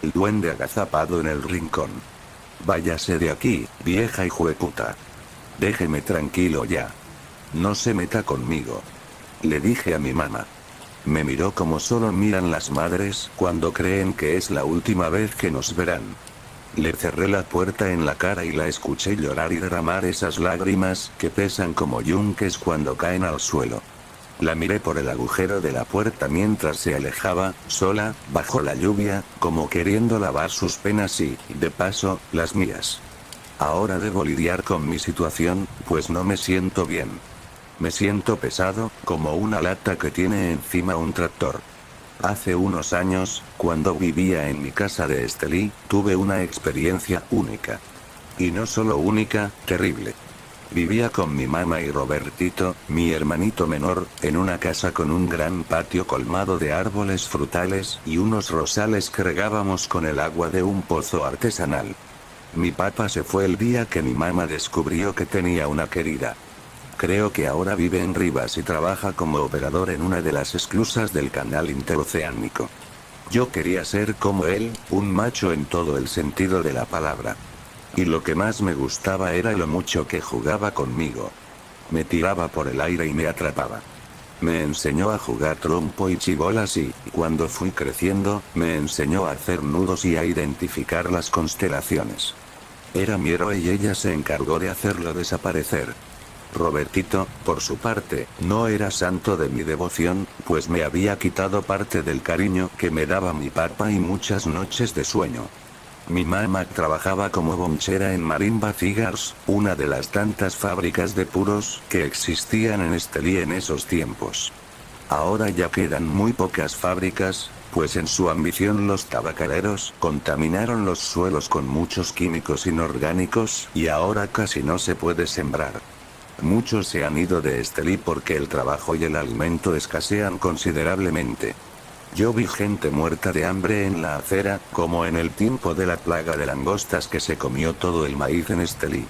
el duende agazapado en el rincón. Váyase de aquí, vieja hijueputa. Déjeme tranquilo ya. No se meta conmigo. Le dije a mi mamá. Me miró como solo miran las madres cuando creen que es la última vez que nos verán. Le cerré la puerta en la cara y la escuché llorar y derramar esas lágrimas que pesan como yunques cuando caen al suelo. La miré por el agujero de la puerta mientras se alejaba, sola, bajo la lluvia, como queriendo lavar sus penas y, de paso, las mías. Ahora debo lidiar con mi situación, pues no me siento bien. Me siento pesado, como una lata que tiene encima un tractor. Hace unos años, cuando vivía en mi casa de Estelí, tuve una experiencia única. Y no solo única, terrible. Vivía con mi mamá y Robertito, mi hermanito menor, en una casa con un gran patio colmado de árboles frutales y unos rosales que regábamos con el agua de un pozo artesanal. Mi papá se fue el día que mi mamá descubrió que tenía una querida. Creo que ahora vive en Rivas y trabaja como operador en una de las esclusas del canal interoceánico. Yo quería ser como él, un macho en todo el sentido de la palabra. Y lo que más me gustaba era lo mucho que jugaba conmigo. Me tiraba por el aire y me atrapaba. Me enseñó a jugar trompo y chibolas y, cuando fui creciendo, me enseñó a hacer nudos y a identificar las constelaciones. Era mi héroe y ella se encargó de hacerlo desaparecer. Robertito, por su parte, no era santo de mi devoción, pues me había quitado parte del cariño que me daba mi papá y muchas noches de sueño. Mi mamá trabajaba como bonchera en Marimba Cigars, una de las tantas fábricas de puros que existían en Estelí en esos tiempos. Ahora ya quedan muy pocas fábricas, pues en su ambición los tabacaleros contaminaron los suelos con muchos químicos inorgánicos y ahora casi no se puede sembrar. Muchos se han ido de Estelí porque el trabajo y el alimento escasean considerablemente. Yo vi gente muerta de hambre en la acera, como en el tiempo de la plaga de langostas que se comió todo el maíz en Estelí.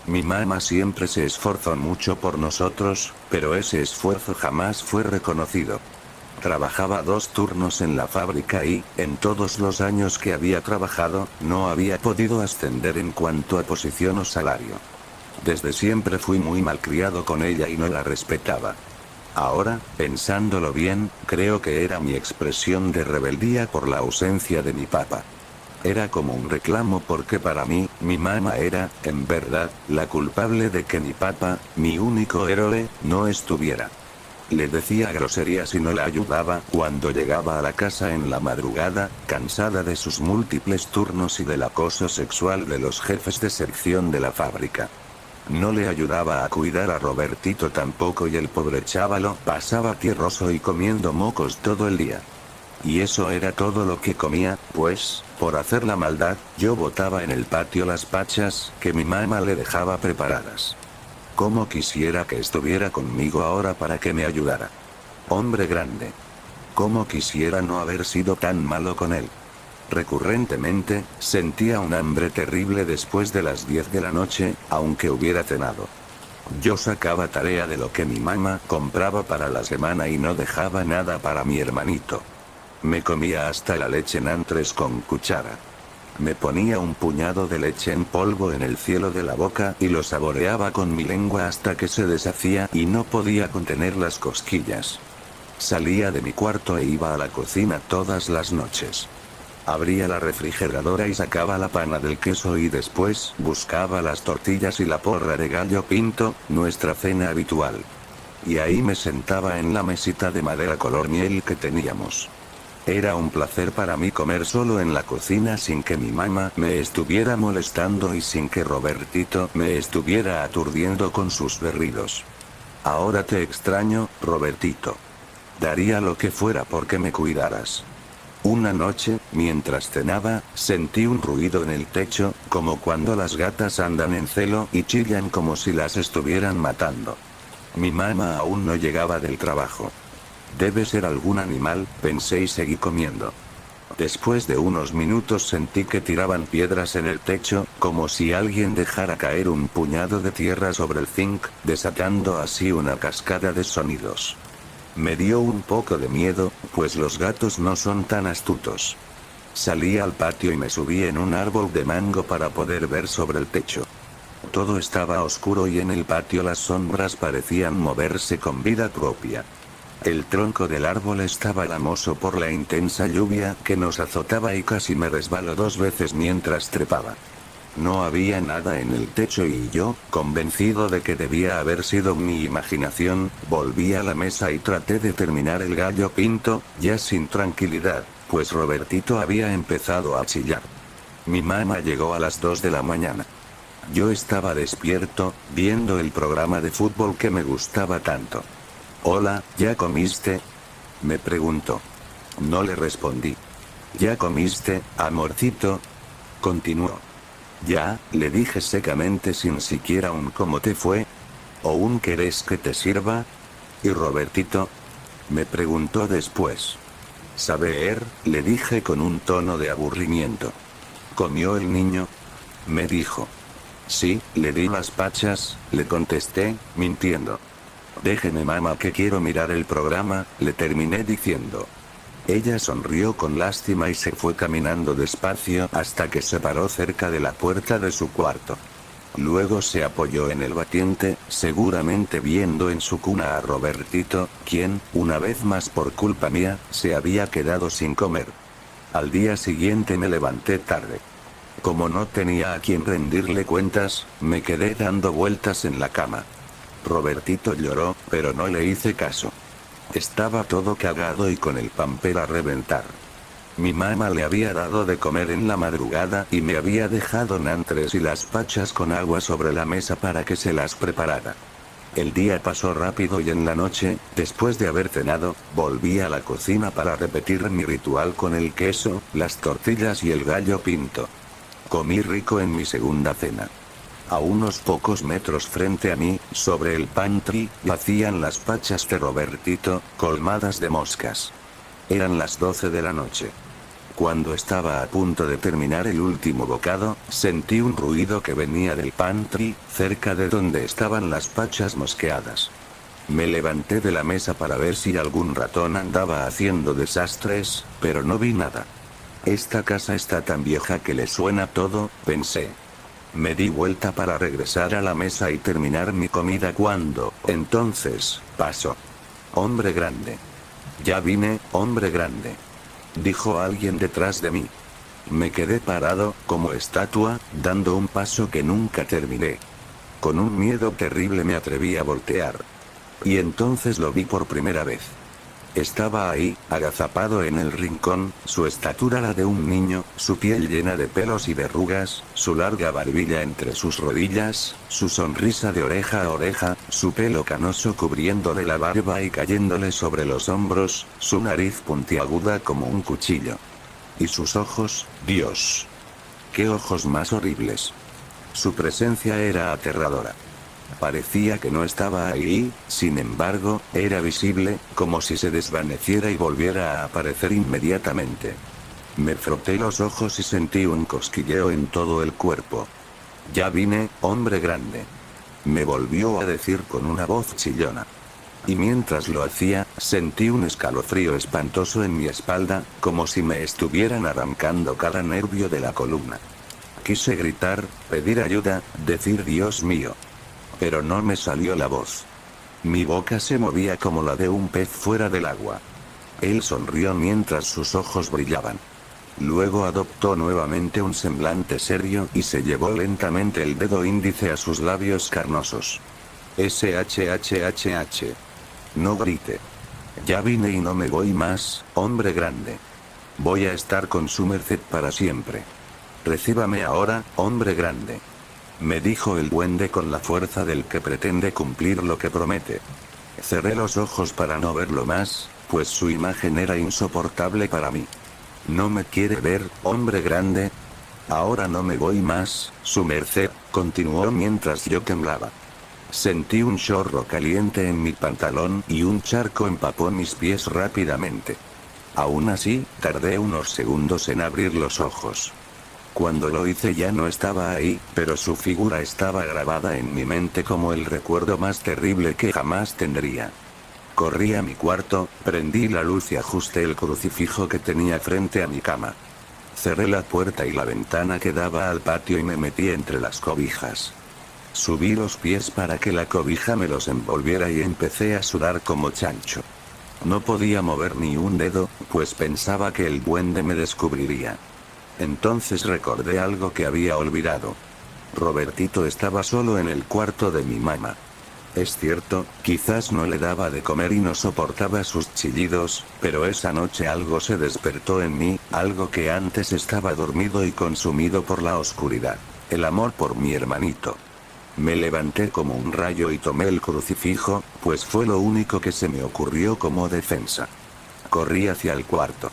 Mi mamá siempre se esforzó mucho por nosotros, pero ese esfuerzo jamás fue reconocido. Trabajaba 2 turnos en la fábrica y, en todos los años que había trabajado, no había podido ascender en cuanto a posición o salario. Desde siempre fui muy malcriado con ella y no la respetaba. Ahora, pensándolo bien, creo que era mi expresión de rebeldía por la ausencia de mi papá. Era como un reclamo porque para mí, mi mamá era, en verdad, la culpable de que mi papá, mi único héroe, no estuviera. Le decía groserías y no la ayudaba cuando llegaba a la casa en la madrugada, cansada de sus múltiples turnos y del acoso sexual de los jefes de sección de la fábrica. No le ayudaba a cuidar a Robertito tampoco y el pobre chávalo pasaba tierroso y comiendo mocos todo el día. Y eso era todo lo que comía, pues, por hacer la maldad, yo botaba en el patio las pachas que mi mamá le dejaba preparadas. Cómo quisiera que estuviera conmigo ahora para que me ayudara. Hombre grande. Cómo quisiera no haber sido tan malo con él. Recurrentemente, sentía un hambre terrible después de las 10 de la noche, aunque hubiera cenado. Yo sacaba tarea de lo que mi mamá compraba para la semana y no dejaba nada para mi hermanito. Me comía hasta la leche en antres con cuchara. Me ponía un puñado de leche en polvo en el cielo de la boca y lo saboreaba con mi lengua hasta que se deshacía y no podía contener las cosquillas. Salía de mi cuarto e iba a la cocina todas las noches. Abría la refrigeradora y sacaba la pana del queso y después buscaba las tortillas y la porra de gallo pinto, nuestra cena habitual. Y ahí me sentaba en la mesita de madera color miel que teníamos. Era un placer para mí comer solo en la cocina sin que mi mamá me estuviera molestando y sin que Robertito me estuviera aturdiendo con sus berridos. Ahora te extraño, Robertito. Daría lo que fuera porque me cuidaras. Una noche, mientras cenaba, sentí un ruido en el techo, como cuando las gatas andan en celo y chillan como si las estuvieran matando. Mi mamá aún no llegaba del trabajo. Debe ser algún animal, pensé y seguí comiendo. Después de unos minutos sentí que tiraban piedras en el techo, como si alguien dejara caer un puñado de tierra sobre el zinc, desatando así una cascada de sonidos. Me dio un poco de miedo, pues los gatos no son tan astutos. Salí al patio y me subí en un árbol de mango para poder ver sobre el techo. Todo estaba oscuro y en el patio las sombras parecían moverse con vida propia. El tronco del árbol estaba lamoso por la intensa lluvia que nos azotaba y casi me resbaló 2 veces mientras trepaba. No había nada en el techo y yo, convencido de que debía haber sido mi imaginación, volví a la mesa y traté de terminar el gallo pinto, ya sin tranquilidad, pues Robertito había empezado a chillar. Mi mamá llegó a las 2 de la mañana. Yo estaba despierto, viendo el programa de fútbol que me gustaba tanto. Hola, ¿ya comiste? Me preguntó. No le respondí. ¿Ya comiste, amorcito? Continuó. Ya, le dije secamente sin siquiera un ¿cómo te fue? ¿O un ¿querés que te sirva? ¿Y Robertito? Me preguntó después. Saber, le dije con un tono de aburrimiento. ¿Comió el niño? Me dijo. Sí, le di las pachas, le contesté, mintiendo. Déjeme mamá que quiero mirar el programa, le terminé diciendo. Ella sonrió con lástima y se fue caminando despacio hasta que se paró cerca de la puerta de su cuarto. Luego se apoyó en el batiente, seguramente viendo en su cuna a Robertito, quien, una vez más por culpa mía, se había quedado sin comer. Al día siguiente me levanté tarde. Como no tenía a quien rendirle cuentas, me quedé dando vueltas en la cama. Robertito lloró, pero no le hice caso. Estaba todo cagado y con el pamper a reventar. Mi mamá le había dado de comer en la madrugada y me había dejado nantres y las pachas con agua sobre la mesa para que se las preparara. El día pasó rápido y en la noche, después de haber cenado, volví a la cocina para repetir mi ritual con el queso, las tortillas y el gallo pinto. Comí rico en mi segunda cena. A unos pocos metros frente a mí, sobre el pantry, yacían las pachas de Robertito, colmadas de moscas. Eran las 12 de la noche. Cuando estaba a punto de terminar el último bocado, sentí un ruido que venía del pantry, cerca de donde estaban las pachas mosqueadas. Me levanté de la mesa para ver si algún ratón andaba haciendo desastres, pero no vi nada. Esta casa está tan vieja que le suena todo, pensé. Me di vuelta para regresar a la mesa y terminar mi comida cuando, entonces, pasó. Hombre grande. Ya vine, hombre grande. Dijo alguien detrás de mí. Me quedé parado, como estatua, dando un paso que nunca terminé. Con un miedo terrible me atreví a voltear. Y entonces lo vi por primera vez. Estaba ahí, agazapado en el rincón, su estatura la de un niño, su piel llena de pelos y verrugas, su larga barbilla entre sus rodillas, su sonrisa de oreja a oreja, su pelo canoso cubriéndole la barba y cayéndole sobre los hombros, su nariz puntiaguda como un cuchillo. Y sus ojos, Dios. ¡Qué ojos más horribles! Su presencia era aterradora. Parecía que no estaba ahí, sin embargo, era visible, como si se desvaneciera y volviera a aparecer inmediatamente. Me froté los ojos y sentí un cosquilleo en todo el cuerpo. Ya vine, hombre grande. Me volvió a decir con una voz chillona. Y mientras lo hacía, sentí un escalofrío espantoso en mi espalda, como si me estuvieran arrancando cada nervio de la columna. Quise gritar, pedir ayuda, decir Dios mío. Pero no me salió la voz. Mi boca se movía como la de un pez fuera del agua. Él sonrió mientras sus ojos brillaban. Luego adoptó nuevamente un semblante serio y se llevó lentamente el dedo índice a sus labios carnosos. SHHHH. No grite. Ya vine y no me voy más, hombre grande. Voy a estar con su merced para siempre. Recíbame ahora, hombre grande. Me dijo el duende con la fuerza del que pretende cumplir lo que promete. Cerré los ojos para no verlo más, pues su imagen era insoportable para mí. ¿No me quiere ver, hombre grande? Ahora no me voy más, su merced, continuó mientras yo temblaba. Sentí un chorro caliente en mi pantalón y un charco empapó mis pies rápidamente. Aún así, tardé unos segundos en abrir los ojos. Cuando lo hice ya no estaba ahí, pero su figura estaba grabada en mi mente como el recuerdo más terrible que jamás tendría. Corrí a mi cuarto, prendí la luz y ajusté el crucifijo que tenía frente a mi cama. Cerré la puerta y la ventana que daba al patio y me metí entre las cobijas. Subí los pies para que la cobija me los envolviera y empecé a sudar como chancho. No podía mover ni un dedo, pues pensaba que el duende me descubriría. Entonces recordé algo que había olvidado. Robertito estaba solo en el cuarto de mi mamá. Es cierto, quizás no le daba de comer y no soportaba sus chillidos, pero esa noche algo se despertó en mí, algo que antes estaba dormido y consumido por la oscuridad. El amor por mi hermanito. Me levanté como un rayo y tomé el crucifijo, pues fue lo único que se me ocurrió como defensa. Corrí hacia el cuarto.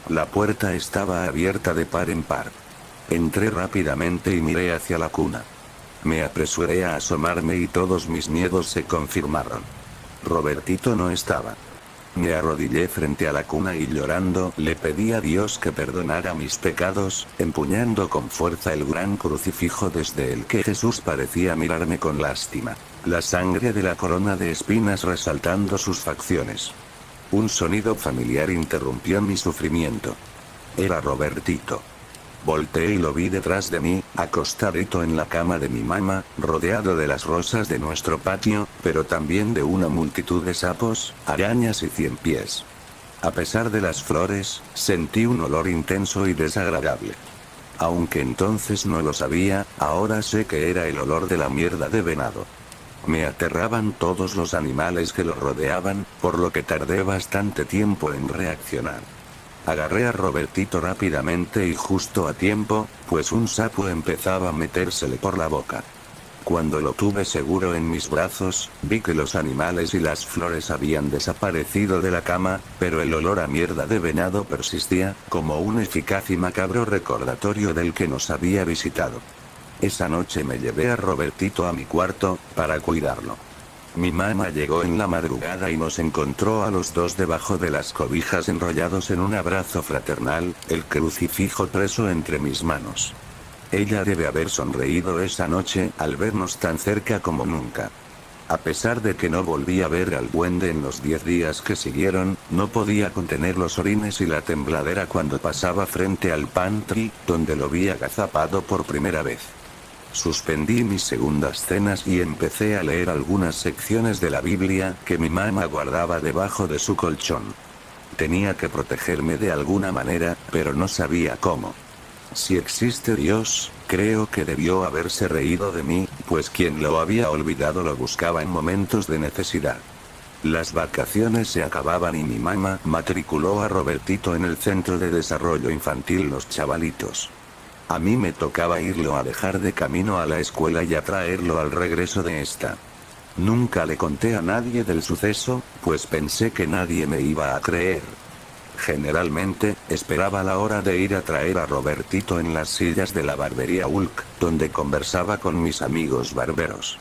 La puerta estaba abierta de par en par. Entré rápidamente y miré hacia la cuna. Me apresuré a asomarme y todos mis miedos se confirmaron. Robertito no estaba. Me arrodillé frente a la cuna y llorando le pedí a Dios que perdonara mis pecados, empuñando con fuerza el gran crucifijo desde el que Jesús parecía mirarme con lástima. La sangre de la corona de espinas resaltando sus facciones. Un sonido familiar interrumpió mi sufrimiento. Era Robertito. Volteé y lo vi detrás de mí, acostadito en la cama de mi mamá, rodeado de las rosas de nuestro patio, pero también de una multitud de sapos, arañas y ciempiés. A pesar de las flores, sentí un olor intenso y desagradable. Aunque entonces no lo sabía, ahora sé que era el olor de la mierda de venado. Me aterraban todos los animales que lo rodeaban, por lo que tardé bastante tiempo en reaccionar. Agarré a Robertito rápidamente y justo a tiempo, pues un sapo empezaba a metérsele por la boca. Cuando lo tuve seguro en mis brazos, vi que los animales y las flores habían desaparecido de la cama, pero el olor a mierda de venado persistía, como un eficaz y macabro recordatorio del que nos había visitado. Esa noche me llevé a Robertito a mi cuarto, para cuidarlo. Mi mamá llegó en la madrugada y nos encontró a los dos debajo de las cobijas enrollados en un abrazo fraternal, el crucifijo preso entre mis manos. Ella debe haber sonreído esa noche al vernos tan cerca como nunca. A pesar de que no volví a ver al duende en los 10 días que siguieron, no podía contener los orines y la tembladera cuando pasaba frente al pantry, donde lo vi agazapado por primera vez. Suspendí mis segundas cenas y empecé a leer algunas secciones de la Biblia que mi mamá guardaba debajo de su colchón. Tenía que protegerme de alguna manera, pero no sabía cómo. Si existe Dios, creo que debió haberse reído de mí, pues quien lo había olvidado lo buscaba en momentos de necesidad. Las vacaciones se acababan y mi mamá matriculó a Robertito en el Centro de Desarrollo Infantil Los Chavalitos. A mí me tocaba irlo a dejar de camino a la escuela y a traerlo al regreso de esta. Nunca le conté a nadie del suceso, pues pensé que nadie me iba a creer. Generalmente, esperaba la hora de ir a traer a Robertito en las sillas de la barbería Hulk, donde conversaba con mis amigos barberos.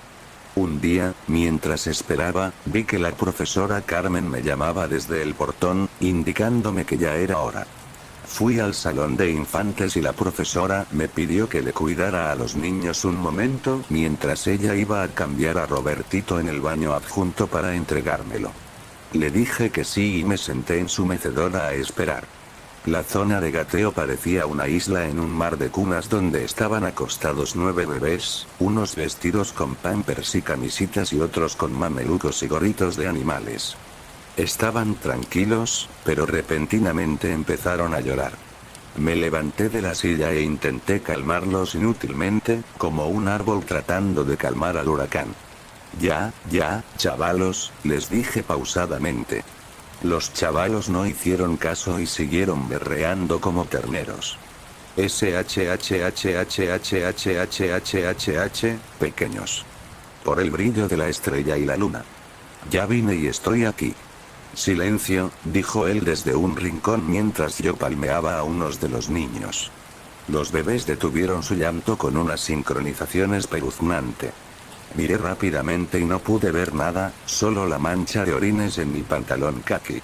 Un día, mientras esperaba, vi que la profesora Carmen me llamaba desde el portón, indicándome que ya era hora. Fui al salón de infantes y la profesora me pidió que le cuidara a los niños un momento mientras ella iba a cambiar a Robertito en el baño adjunto para entregármelo. Le dije que sí y me senté en su mecedora a esperar. La zona de gateo parecía una isla en un mar de cunas donde estaban acostados 9 bebés, unos vestidos con pampers y camisitas y otros con mamelucos y gorritos de animales. Estaban tranquilos, pero repentinamente empezaron a llorar. Me levanté de la silla e intenté calmarlos inútilmente, como un árbol tratando de calmar al huracán. Ya, chavalos, les dije pausadamente. Los chavalos no hicieron caso y siguieron berreando como terneros. Pequeños. Por el brillo de la estrella y la luna. Ya vine y estoy aquí. Silencio, dijo él desde un rincón mientras yo palmeaba a unos de los niños. Los bebés detuvieron su llanto con una sincronización espeluznante. Miré rápidamente y no pude ver nada, solo la mancha de orines en mi pantalón caqui.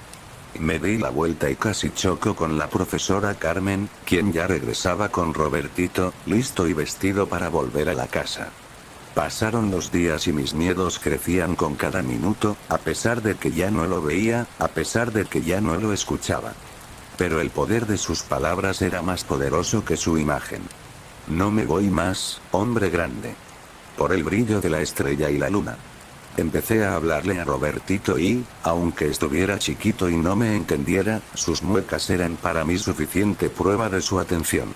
Me di la vuelta y casi choco con la profesora Carmen, quien ya regresaba con Robertito, listo y vestido para volver a la casa. Pasaron los días y mis miedos crecían con cada minuto, a pesar de que ya no lo veía, a pesar de que ya no lo escuchaba. Pero el poder de sus palabras era más poderoso que su imagen. No me voy más, hombre grande. Por el brillo de la estrella y la luna. Empecé a hablarle a Robertito y, aunque estuviera chiquito y no me entendiera, sus muecas eran para mí suficiente prueba de su atención.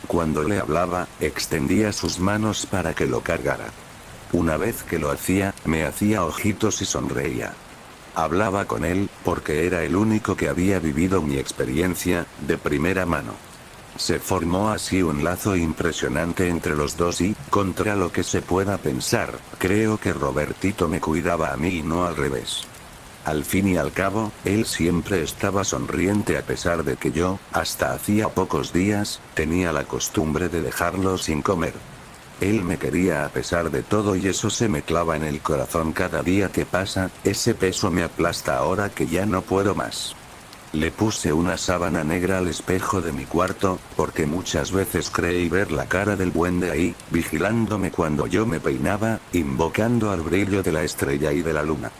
Cuando le hablaba, extendía sus manos para que lo cargara. Una vez que lo hacía, me hacía ojitos y sonreía. Hablaba con él, porque era el único que había vivido mi experiencia, de primera mano. Se formó así un lazo impresionante entre los dos y, contra lo que se pueda pensar, creo que Robertito me cuidaba a mí y no al revés. Al fin y al cabo, él siempre estaba sonriente a pesar de que yo, hasta hacía pocos días, tenía la costumbre de dejarlo sin comer. Él me quería a pesar de todo y eso se me clava en el corazón cada día que pasa, ese peso me aplasta ahora que ya no puedo más. Le puse una sábana negra al espejo de mi cuarto, porque muchas veces creí ver la cara del duende ahí, vigilándome cuando yo me peinaba, invocando al brillo de la estrella y de la luna.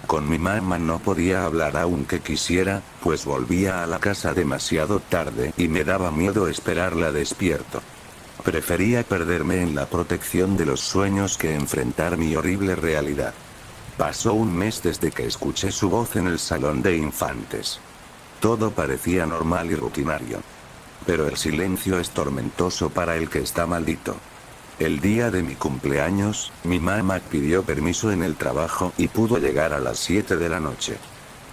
Con mi mamá no podía hablar aunque quisiera, pues volvía a la casa demasiado tarde y me daba miedo esperarla despierto. Prefería perderme en la protección de los sueños que enfrentar mi horrible realidad. Pasó un mes desde que escuché su voz en el salón de infantes. Todo parecía normal y rutinario. Pero el silencio es tormentoso para el que está maldito. El día de mi cumpleaños, mi mamá pidió permiso en el trabajo y pudo llegar a las 7 de la noche.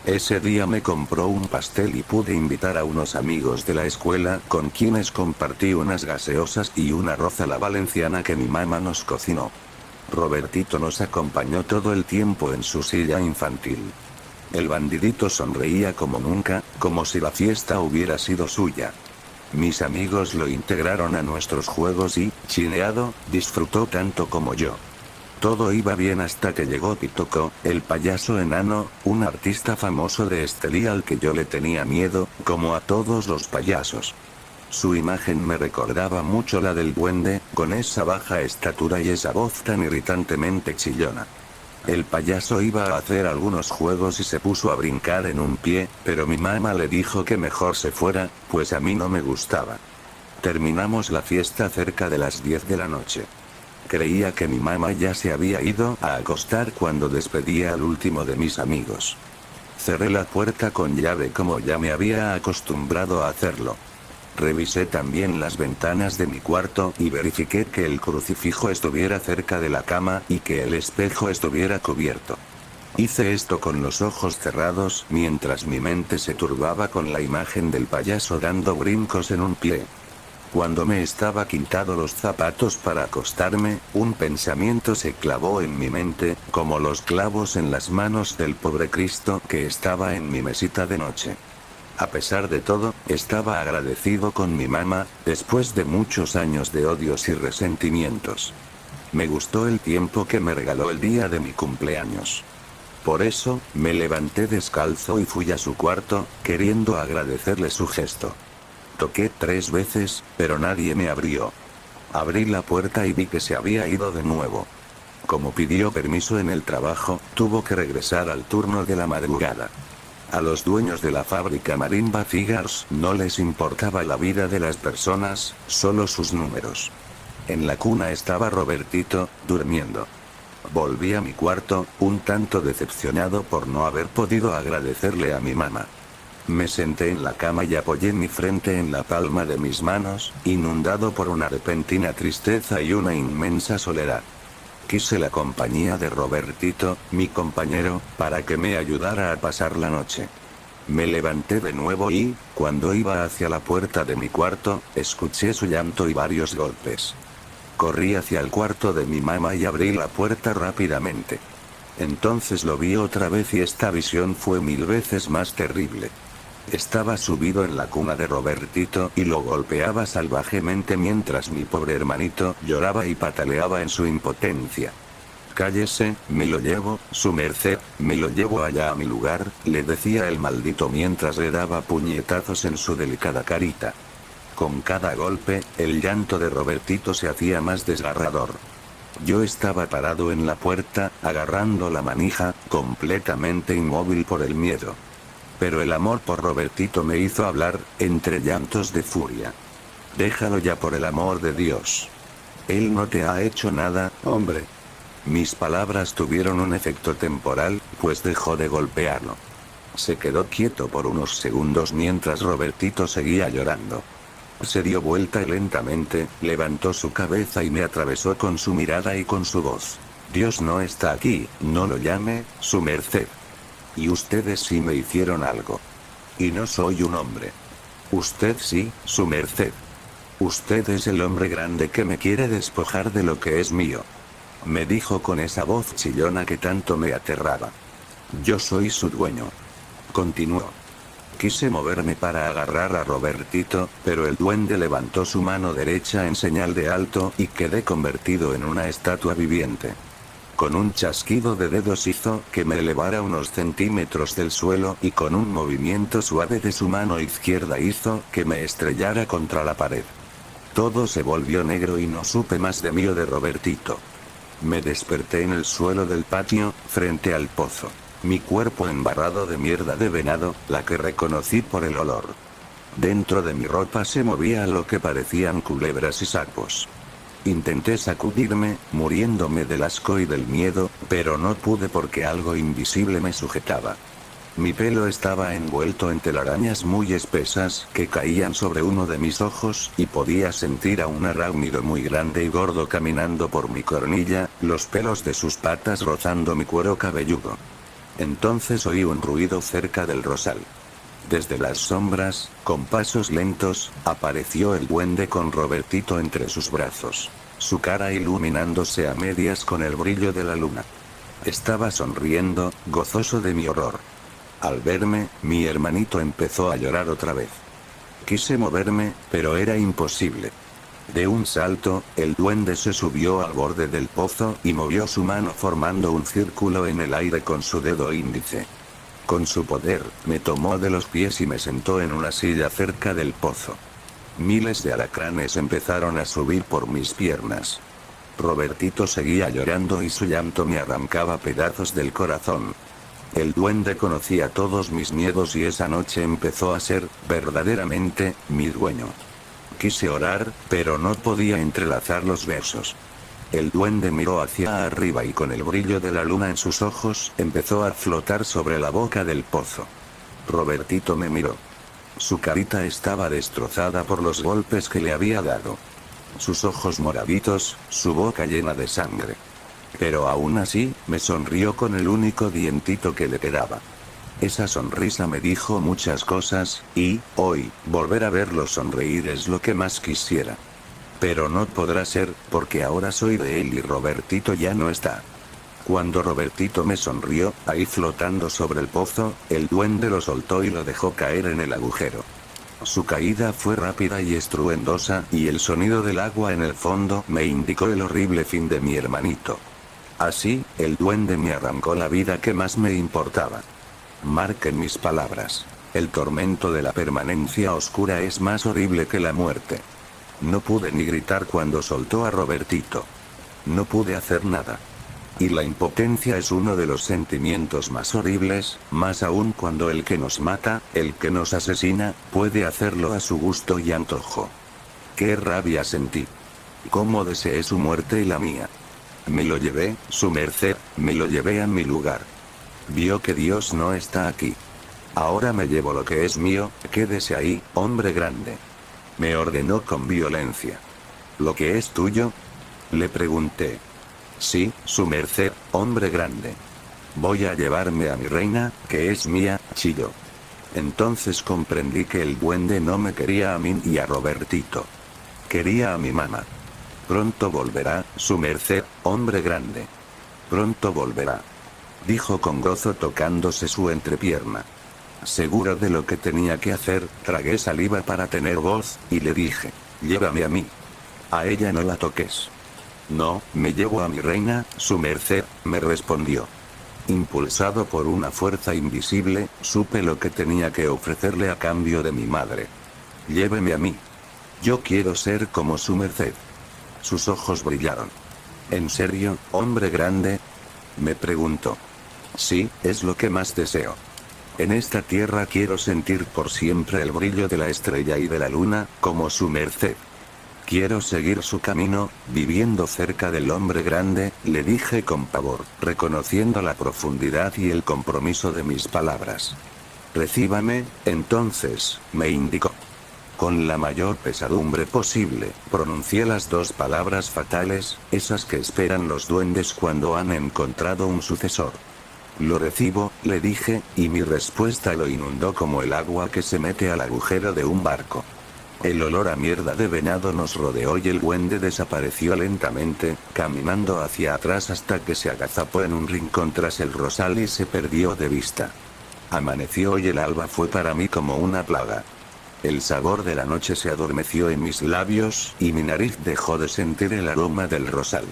Ese día me compró un pastel y pude invitar a unos amigos de la escuela con quienes compartí unas gaseosas y un arroz a la valenciana que mi mamá nos cocinó. Robertito nos acompañó todo el tiempo en su silla infantil. El bandidito sonreía como nunca, como si la fiesta hubiera sido suya. Mis amigos lo integraron a nuestros juegos y, chineado, disfrutó tanto como yo. Todo iba bien hasta que llegó Pitoco, el payaso enano, un artista famoso de Estelí al que yo le tenía miedo, como a todos los payasos. Su imagen me recordaba mucho la del duende, con esa baja estatura y esa voz tan irritantemente chillona. El payaso iba a hacer algunos juegos y se puso a brincar en un pie, pero mi mamá le dijo que mejor se fuera, pues a mí no me gustaba. Terminamos la fiesta cerca de las 10 de la noche. Creía que mi mamá ya se había ido a acostar cuando despedía al último de mis amigos. Cerré la puerta con llave como ya me había acostumbrado a hacerlo. Revisé también las ventanas de mi cuarto y verifiqué que el crucifijo estuviera cerca de la cama y que el espejo estuviera cubierto. Hice esto con los ojos cerrados mientras mi mente se turbaba con la imagen del payaso dando brincos en un pie. Cuando me estaba quitando los zapatos para acostarme, un pensamiento se clavó en mi mente, como los clavos en las manos del pobre Cristo que estaba en mi mesita de noche. A pesar de todo, estaba agradecido con mi mamá, después de muchos años de odios y resentimientos. Me gustó el tiempo que me regaló el día de mi cumpleaños. Por eso, me levanté descalzo y fui a su cuarto, queriendo agradecerle su gesto. Toqué 3 veces, pero nadie me abrió. Abrí la puerta y vi que se había ido de nuevo. Como pidió permiso en el trabajo, tuvo que regresar al turno de la madrugada. A los dueños de la fábrica Marimba Figures no les importaba la vida de las personas, solo sus números. En la cuna estaba Robertito, durmiendo. Volví a mi cuarto, un tanto decepcionado por no haber podido agradecerle a mi mamá. Me senté en la cama y apoyé mi frente en la palma de mis manos, inundado por una repentina tristeza y una inmensa soledad. Quise la compañía de Robertito, mi compañero, para que me ayudara a pasar la noche. Me levanté de nuevo y, cuando iba hacia la puerta de mi cuarto, escuché su llanto y varios golpes. Corrí hacia el cuarto de mi mamá y abrí la puerta rápidamente. Entonces lo vi otra vez y esta visión fue 1000 veces más terrible. Estaba subido en la cuna de Robertito y lo golpeaba salvajemente mientras mi pobre hermanito lloraba y pataleaba en su impotencia. Cállese, me lo llevo, su merced, me lo llevo allá a mi lugar, le decía el maldito mientras le daba puñetazos en su delicada carita. Con cada golpe, el llanto de Robertito se hacía más desgarrador. Yo estaba parado en la puerta, agarrando la manija, completamente inmóvil por el miedo. Pero el amor por Robertito me hizo hablar, entre llantos de furia. Déjalo ya, por el amor de Dios. Él no te ha hecho nada, hombre. Mis palabras tuvieron un efecto temporal, pues dejó de golpearlo. Se quedó quieto por unos segundos mientras Robertito seguía llorando. Se dio vuelta y lentamente, levantó su cabeza y me atravesó con su mirada y con su voz. Dios no está aquí, no lo llame, su merced. Y ustedes sí me hicieron algo. Y no soy un hombre. Usted sí, su merced. Usted es el hombre grande que me quiere despojar de lo que es mío. Me dijo con esa voz chillona que tanto me aterraba. Yo soy su dueño. Continuó. Quise moverme para agarrar a Robertito, pero el duende levantó su mano derecha en señal de alto y quedé convertido en una estatua viviente. Con un chasquido de dedos hizo que me elevara unos centímetros del suelo y con un movimiento suave de su mano izquierda hizo que me estrellara contra la pared. Todo se volvió negro y no supe más de mí o de Robertito. Me desperté en el suelo del patio, frente al pozo. Mi cuerpo embarrado de mierda de venado, la que reconocí por el olor. Dentro de mi ropa se movía lo que parecían culebras y sapos. Intenté sacudirme, muriéndome del asco y del miedo, pero no pude porque algo invisible me sujetaba. Mi pelo estaba envuelto en telarañas muy espesas que caían sobre uno de mis ojos y podía sentir a un arácnido muy grande y gordo caminando por mi cornilla, los pelos de sus patas rozando mi cuero cabelludo. Entonces oí un ruido cerca del rosal. Desde las sombras, con pasos lentos, apareció el duende con Robertito entre sus brazos. Su cara iluminándose a medias con el brillo de la luna. Estaba sonriendo, gozoso de mi horror. Al verme, mi hermanito empezó a llorar otra vez. Quise moverme, pero era imposible. De un salto, el duende se subió al borde del pozo y movió su mano formando un círculo en el aire con su dedo índice. Con su poder, me tomó de los pies y me sentó en una silla cerca del pozo. Miles de alacranes empezaron a subir por mis piernas. Robertito seguía llorando y su llanto me arrancaba pedazos del corazón. El duende conocía todos mis miedos y esa noche empezó a ser, verdaderamente, mi dueño. Quise orar, pero no podía entrelazar los versos. El duende miró hacia arriba y con el brillo de la luna en sus ojos, empezó a flotar sobre la boca del pozo. Robertito me miró. Su carita estaba destrozada por los golpes que le había dado. Sus ojos moraditos, su boca llena de sangre. Pero aún así, me sonrió con el único dientito que le quedaba. Esa sonrisa me dijo muchas cosas, y, hoy, volver a verlo sonreír es lo que más quisiera. Pero no podrá ser, porque ahora soy de él y Robertito ya no está. Cuando Robertito me sonrió, ahí flotando sobre el pozo, el duende lo soltó y lo dejó caer en el agujero. Su caída fue rápida y estruendosa, y el sonido del agua en el fondo me indicó el horrible fin de mi hermanito. Así, el duende me arrancó la vida que más me importaba. Marquen mis palabras. El tormento de la permanencia oscura es más horrible que la muerte. No pude ni gritar cuando soltó a Robertito. No pude hacer nada. Y la impotencia es uno de los sentimientos más horribles, más aún cuando el que nos mata, el que nos asesina, puede hacerlo a su gusto y antojo. Qué rabia sentí. Cómo deseé su muerte y la mía. Me lo llevé, su merced, me lo llevé a mi lugar. Vio que Dios no está aquí. Ahora me llevo lo que es mío, quédese ahí, hombre grande. Me ordenó con violencia. ¿Lo que es tuyo? Le pregunté. Sí, su merced, hombre grande. Voy a llevarme a mi reina, que es mía, chilló. Entonces comprendí que el duende no me quería a mí y a Robertito. Quería a mi mamá. Pronto volverá, su merced, hombre grande. Pronto volverá. Dijo con gozo tocándose su entrepierna. Seguro de lo que tenía que hacer, tragué saliva para tener voz, y le dije, llévame a mí. A ella no la toques. No, me llevo a mi reina, su merced, me respondió. Impulsado por una fuerza invisible, supe lo que tenía que ofrecerle a cambio de mi madre. Lléveme a mí. Yo quiero ser como su merced. Sus ojos brillaron. ¿En serio, hombre grande? Me preguntó. Sí, es lo que más deseo. En esta tierra quiero sentir por siempre el brillo de la estrella y de la luna, como su merced. Quiero seguir su camino, viviendo cerca del hombre grande, le dije con pavor, reconociendo la profundidad y el compromiso de mis palabras. Recíbame, entonces, me indicó. Con la mayor pesadumbre posible, pronuncié las dos palabras fatales, esas que esperan los duendes cuando han encontrado un sucesor. Lo recibo, le dije, y mi respuesta lo inundó como el agua que se mete al agujero de un barco. El olor a mierda de venado nos rodeó y el duende desapareció lentamente, caminando hacia atrás hasta que se agazapó en un rincón tras el rosal y se perdió de vista. Amaneció y el alba fue para mí como una plaga. El sabor de la noche se adormeció en mis labios, y mi nariz dejó de sentir el aroma del rosal.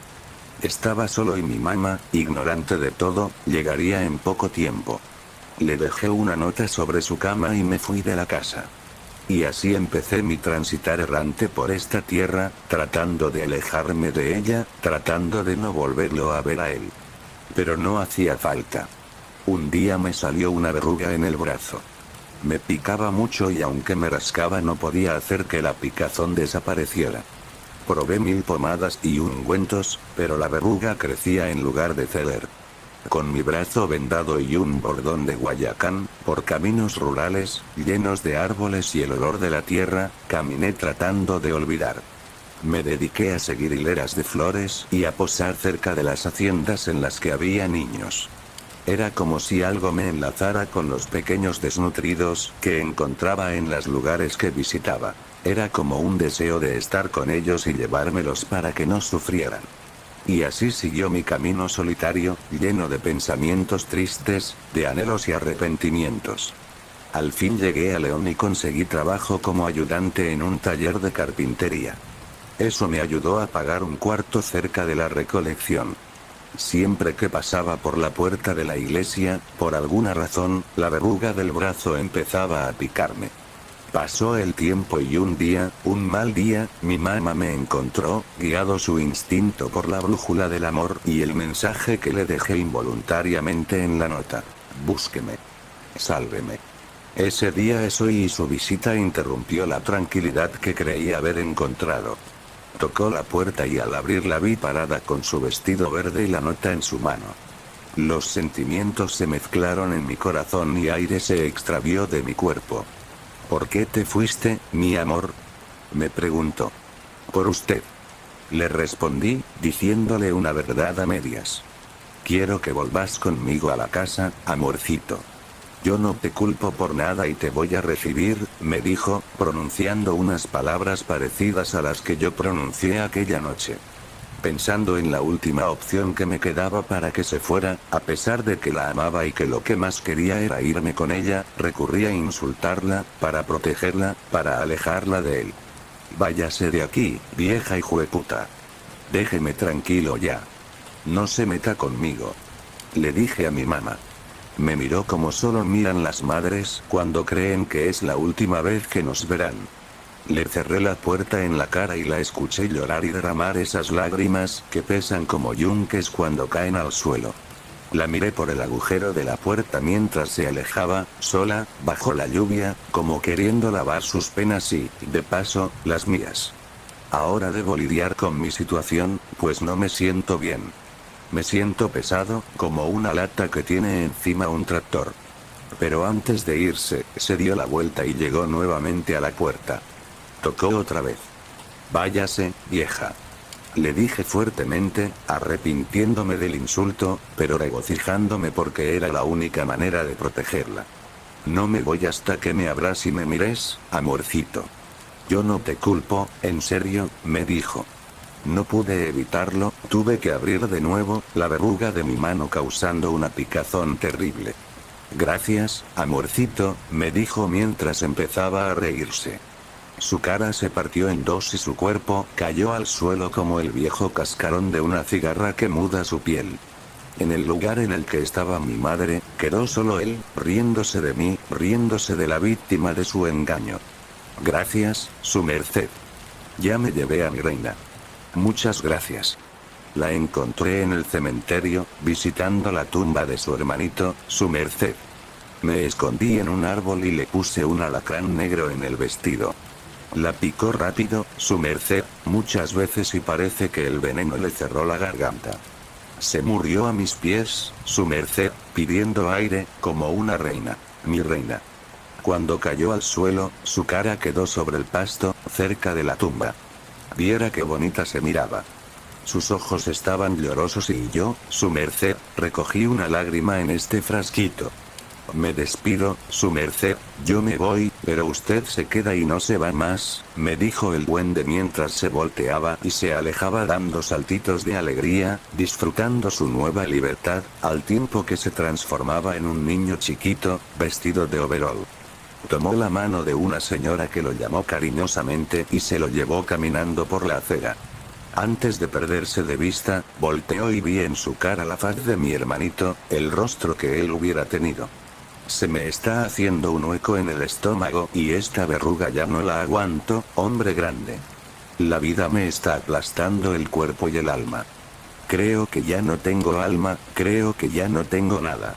Estaba solo y mi mamá, ignorante de todo, llegaría en poco tiempo. Le dejé una nota sobre su cama y me fui de la casa. Y así empecé mi transitar errante por esta tierra, tratando de alejarme de ella, tratando de no volverlo a ver a él. Pero no hacía falta. Un día me salió una verruga en el brazo. Me picaba mucho y aunque me rascaba no podía hacer que la picazón desapareciera. Probé 1000 pomadas y ungüentos, pero la verruga crecía en lugar de ceder. Con mi brazo vendado y un bordón de Guayacán, por caminos rurales, llenos de árboles y el olor de la tierra, caminé tratando de olvidar. Me dediqué a seguir hileras de flores y a posar cerca de las haciendas en las que había niños. Era como si algo me enlazara con los pequeños desnutridos que encontraba en los lugares que visitaba. Era como un deseo de estar con ellos y llevármelos para que no sufrieran. Y así siguió mi camino solitario, lleno de pensamientos tristes, de anhelos y arrepentimientos. Al fin llegué a León y conseguí trabajo como ayudante en un taller de carpintería. Eso me ayudó a pagar un cuarto cerca de la Recolección. Siempre que pasaba por la puerta de la iglesia, por alguna razón, la verruga del brazo empezaba a picarme. Pasó el tiempo y un día, un mal día, mi mamá me encontró, guiado su instinto por la brújula del amor y el mensaje que le dejé involuntariamente en la nota. Búsqueme. Sálveme. Ese día eso y su visita interrumpió la tranquilidad que creí haber encontrado. Tocó la puerta y al abrirla vi parada con su vestido verde y la nota en su mano. Los sentimientos se mezclaron en mi corazón y aire se extravió de mi cuerpo. ¿Por qué te fuiste, mi amor?, me preguntó. Por usted. Le respondí, diciéndole una verdad a medias. Quiero que volvás conmigo a la casa, amorcito. Yo no te culpo por nada y te voy a recibir, me dijo, pronunciando unas palabras parecidas a las que yo pronuncié aquella noche. Pensando en la última opción que me quedaba para que se fuera, a pesar de que la amaba y que lo que más quería era irme con ella, recurrí a insultarla, para protegerla, para alejarla de él. Váyase de aquí, vieja hijueputa. Déjeme tranquilo ya. No se meta conmigo. Le dije a mi mamá. Me miró como solo miran las madres cuando creen que es la última vez que nos verán. Le cerré la puerta en la cara y la escuché llorar y derramar esas lágrimas que pesan como yunques cuando caen al suelo. La miré por el agujero de la puerta mientras se alejaba, sola, bajo la lluvia, como queriendo lavar sus penas y, de paso, las mías. Ahora debo lidiar con mi situación, pues no me siento bien. Me siento pesado, como una lata que tiene encima un tractor. Pero antes de irse, se dio la vuelta y llegó nuevamente a la puerta. Tocó otra vez. Váyase, vieja. Le dije fuertemente, arrepintiéndome del insulto, pero regocijándome porque era la única manera de protegerla. No me voy hasta que me abras y me mires, amorcito. Yo no te culpo, en serio, me dijo. No pude evitarlo, tuve que abrir de nuevo la verruga de mi mano causando una picazón terrible. Gracias, amorcito, me dijo mientras empezaba a reírse. Su cara se partió en dos y su cuerpo cayó al suelo como el viejo cascarón de una cigarra que muda su piel. En el lugar en el que estaba mi madre, quedó solo él, riéndose de mí, riéndose de la víctima de su engaño. Gracias, su merced. Ya me llevé a mi reina. Muchas gracias. La encontré en el cementerio, visitando la tumba de su hermanito, su merced. Me escondí en un árbol y le puse un alacrán negro en el vestido. La picó rápido, su merced, muchas veces y parece que el veneno le cerró la garganta. Se murió a mis pies, su merced, pidiendo aire, como una reina. Mi reina. Cuando cayó al suelo, su cara quedó sobre el pasto, cerca de la tumba. Viera qué bonita se miraba. Sus ojos estaban llorosos y yo, su merced, recogí una lágrima en este frasquito. Me despido, su merced, yo me voy, pero usted se queda y no se va más, me dijo el duende mientras se volteaba y se alejaba dando saltitos de alegría, disfrutando su nueva libertad, al tiempo que se transformaba en un niño chiquito, vestido de overol. Tomó la mano de una señora que lo llamó cariñosamente y se lo llevó caminando por la acera. Antes de perderse de vista, volteó y vi en su cara la faz de mi hermanito, el rostro que él hubiera tenido. Se me está haciendo un hueco en el estómago y esta verruga ya no la aguanto, hombre grande. La vida me está aplastando el cuerpo y el alma. Creo que ya no tengo alma, creo que ya no tengo nada.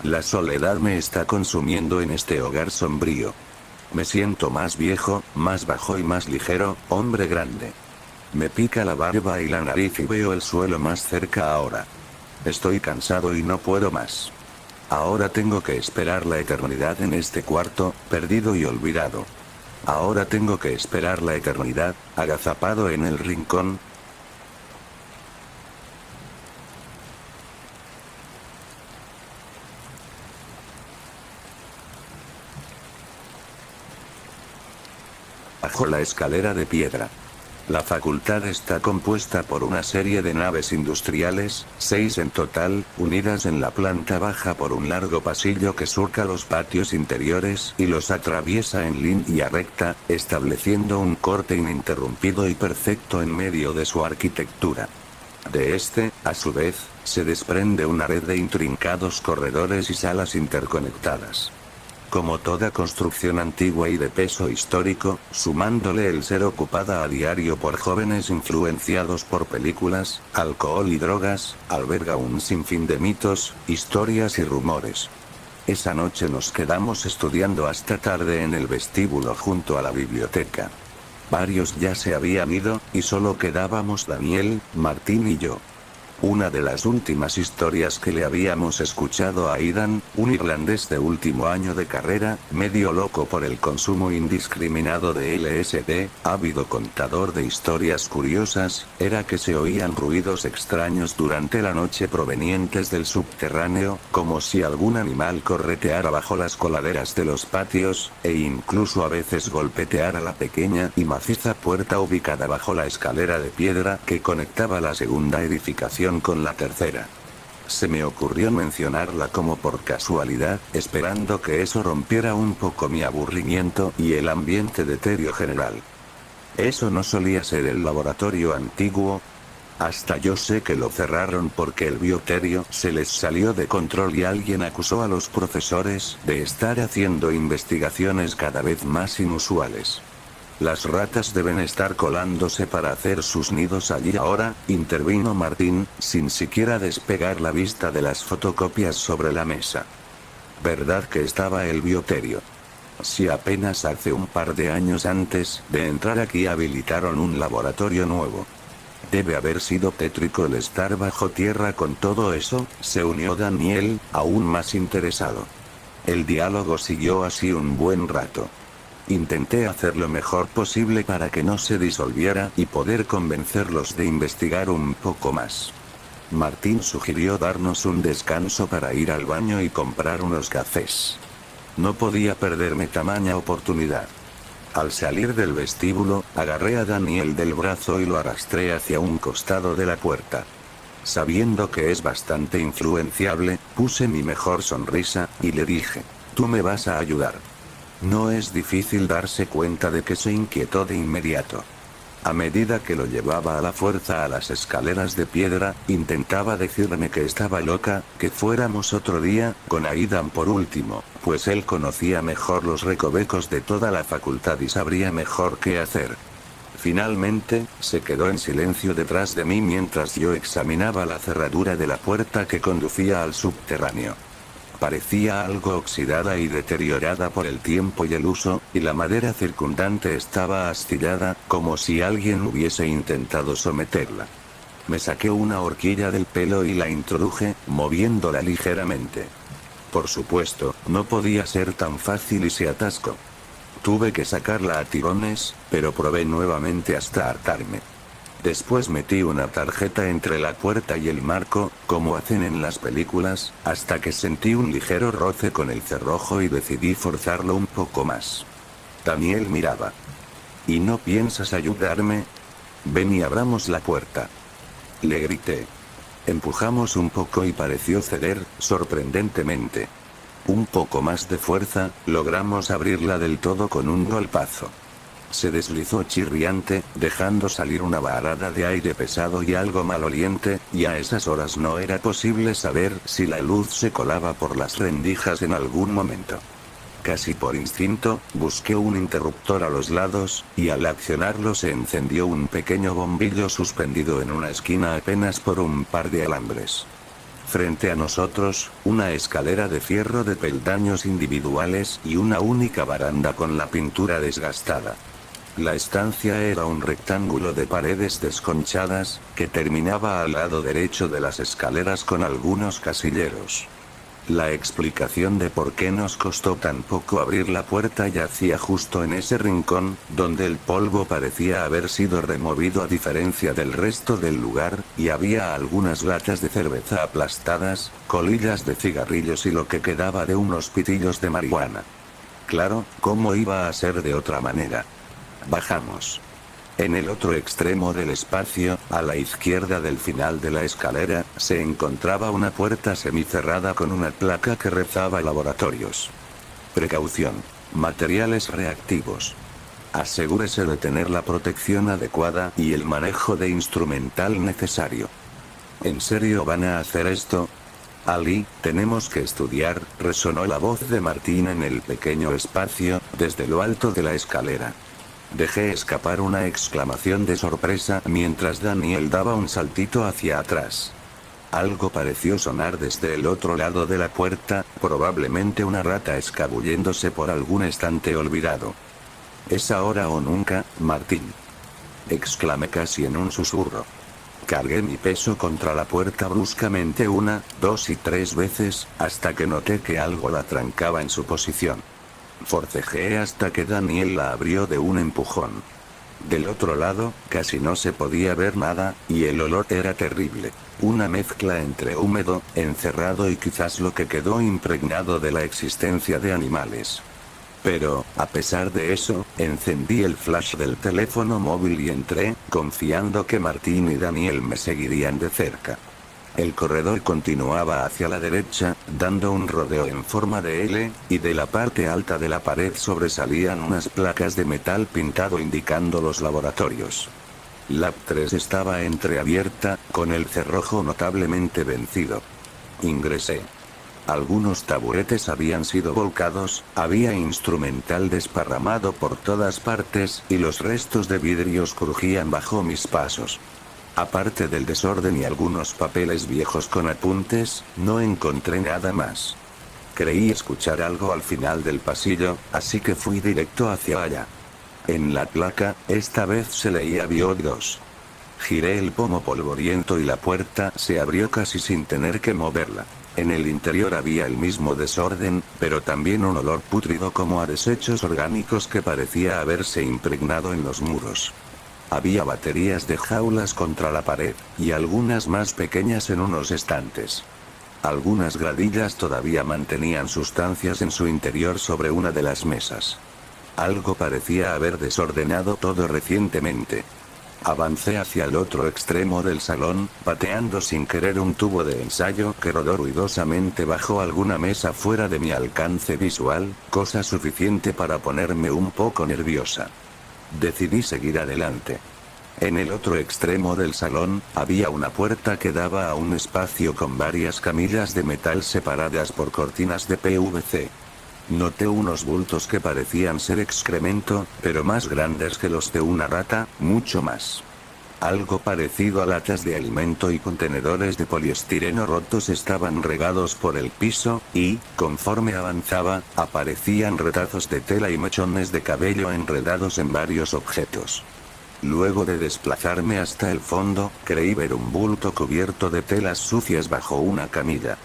La soledad me está consumiendo en este hogar sombrío. Me siento más viejo, más bajo y más ligero, hombre grande. Me pica la barba y la nariz y veo el suelo más cerca ahora. Estoy cansado y no puedo más. Ahora tengo que esperar la eternidad en este cuarto, perdido y olvidado. Ahora tengo que esperar la eternidad, agazapado en el rincón. Bajo la escalera de piedra. La facultad está compuesta por una serie de naves industriales, 6 en total, unidas en la planta baja por un largo pasillo que surca los patios interiores y los atraviesa en línea recta, estableciendo un corte ininterrumpido y perfecto en medio de su arquitectura. De este, a su vez, se desprende una red de intrincados corredores y salas interconectadas. Como toda construcción antigua y de peso histórico, sumándole el ser ocupada a diario por jóvenes influenciados por películas, alcohol y drogas, alberga un sinfín de mitos, historias y rumores. Esa noche nos quedamos estudiando hasta tarde en el vestíbulo junto a la biblioteca. Varios ya se habían ido, y solo quedábamos Daniel, Martín y yo. Una de las últimas historias que le habíamos escuchado a Aidan, un irlandés de último año de carrera, medio loco por el consumo indiscriminado de LSD, ávido contador de historias curiosas, era que se oían ruidos extraños durante la noche provenientes del subterráneo, como si algún animal correteara bajo las coladeras de los patios, e incluso a veces golpeteara la pequeña y maciza puerta ubicada bajo la escalera de piedra que conectaba la segunda edificación con la tercera. Se me ocurrió mencionarla como por casualidad, esperando que eso rompiera un poco mi aburrimiento y el ambiente de tedio general. Eso no solía ser el laboratorio antiguo. Hasta yo sé que lo cerraron porque el bioterio se les salió de control y alguien acusó a los profesores de estar haciendo investigaciones cada vez más inusuales. Las ratas deben estar colándose para hacer sus nidos allí ahora, intervino Martín, sin siquiera despegar la vista de las fotocopias sobre la mesa. ¿Verdad que estaba el bioterio? Si apenas hace un par de años antes de entrar aquí habilitaron un laboratorio nuevo. Debe haber sido tétrico el estar bajo tierra con todo eso, se unió Daniel, aún más interesado. El diálogo siguió así un buen rato. Intenté hacer lo mejor posible para que no se disolviera y poder convencerlos de investigar un poco más. Martín sugirió darnos un descanso para ir al baño y comprar unos cafés. No podía perderme tamaña oportunidad. Al salir del vestíbulo, agarré a Daniel del brazo y lo arrastré hacia un costado de la puerta. Sabiendo que es bastante influenciable, puse mi mejor sonrisa, y le dije, «Tú me vas a ayudar». No es difícil darse cuenta de que se inquietó de inmediato. A medida que lo llevaba a la fuerza a las escaleras de piedra, intentaba decirme que estaba loca, que fuéramos otro día, con Aidan por último, pues él conocía mejor los recovecos de toda la facultad y sabría mejor qué hacer. Finalmente, se quedó en silencio detrás de mí mientras yo examinaba la cerradura de la puerta que conducía al subterráneo. Parecía algo oxidada y deteriorada por el tiempo y el uso, y la madera circundante estaba astillada, como si alguien hubiese intentado someterla. Me saqué una horquilla del pelo y la introduje, moviéndola ligeramente. Por supuesto, no podía ser tan fácil y se atascó. Tuve que sacarla a tirones, pero probé nuevamente hasta hartarme. Después metí una tarjeta entre la puerta y el marco, como hacen en las películas, hasta que sentí un ligero roce con el cerrojo y decidí forzarlo un poco más. Daniel miraba. ¿Y no piensas ayudarme? Ven y abramos la puerta. Le grité. Empujamos un poco y pareció ceder, sorprendentemente. Un poco más de fuerza, logramos abrirla del todo con un golpazo. Se deslizó chirriante, dejando salir una varada de aire pesado y algo maloliente, y a esas horas no era posible saber si la luz se colaba por las rendijas en algún momento. Casi por instinto, busqué un interruptor a los lados, y al accionarlo se encendió un pequeño bombillo suspendido en una esquina apenas por un par de alambres. Frente a nosotros, una escalera de fierro de peldaños individuales y una única baranda con la pintura desgastada. La estancia era un rectángulo de paredes desconchadas, que terminaba al lado derecho de las escaleras con algunos casilleros. La explicación de por qué nos costó tan poco abrir la puerta yacía justo en ese rincón, donde el polvo parecía haber sido removido a diferencia del resto del lugar, y había algunas latas de cerveza aplastadas, colillas de cigarrillos y lo que quedaba de unos pitillos de marihuana. Claro, ¿cómo iba a ser de otra manera? Bajamos. En el otro extremo del espacio, a la izquierda del final de la escalera, se encontraba una puerta semicerrada con una placa que rezaba laboratorios. Precaución. Materiales reactivos. Asegúrese de tener la protección adecuada y el manejo de instrumental necesario. ¿En serio van a hacer esto? Ali, tenemos que estudiar, resonó la voz de Martín en el pequeño espacio, desde lo alto de la escalera. Dejé escapar una exclamación de sorpresa mientras Daniel daba un saltito hacia atrás. Algo pareció sonar desde el otro lado de la puerta, probablemente una rata escabulléndose por algún estante olvidado. «Es ahora o nunca, Martín», exclamé casi en un susurro. Cargué mi peso contra la puerta bruscamente 1, 2 y 3 veces, hasta que noté que algo la trancaba en su posición. Forcejeé hasta que Daniel la abrió de un empujón. Del otro lado, casi no se podía ver nada, y el olor era terrible. Una mezcla entre húmedo, encerrado y quizás lo que quedó impregnado de la existencia de animales. Pero, a pesar de eso, encendí el flash del teléfono móvil y entré, confiando que Martín y Daniel me seguirían de cerca. El corredor continuaba hacia la derecha, dando un rodeo en forma de L, y de la parte alta de la pared sobresalían unas placas de metal pintado indicando los laboratorios. Lab 3 estaba entreabierta, con el cerrojo notablemente vencido. Ingresé. Algunos taburetes habían sido volcados, había instrumental desparramado por todas partes, y los restos de vidrios crujían bajo mis pasos. Aparte del desorden y algunos papeles viejos con apuntes, no encontré nada más. Creí escuchar algo al final del pasillo, así que fui directo hacia allá. En la placa, esta vez se leía Bio2. Giré el pomo polvoriento y la puerta se abrió casi sin tener que moverla. En el interior había el mismo desorden, pero también un olor pútrido como a desechos orgánicos que parecía haberse impregnado en los muros. Había baterías de jaulas contra la pared, y algunas más pequeñas en unos estantes. Algunas gradillas todavía mantenían sustancias en su interior sobre una de las mesas. Algo parecía haber desordenado todo recientemente. Avancé hacia el otro extremo del salón, pateando sin querer un tubo de ensayo que rodó ruidosamente bajo alguna mesa fuera de mi alcance visual, cosa suficiente para ponerme un poco nerviosa. Decidí seguir adelante. En el otro extremo del salón, había una puerta que daba a un espacio con varias camillas de metal separadas por cortinas de PVC. Noté unos bultos que parecían ser excremento, pero más grandes que los de una rata, mucho más. Algo parecido a latas de alimento y contenedores de poliestireno rotos estaban regados por el piso, y, conforme avanzaba, aparecían retazos de tela y mechones de cabello enredados en varios objetos. Luego de desplazarme hasta el fondo, creí ver un bulto cubierto de telas sucias bajo una camilla.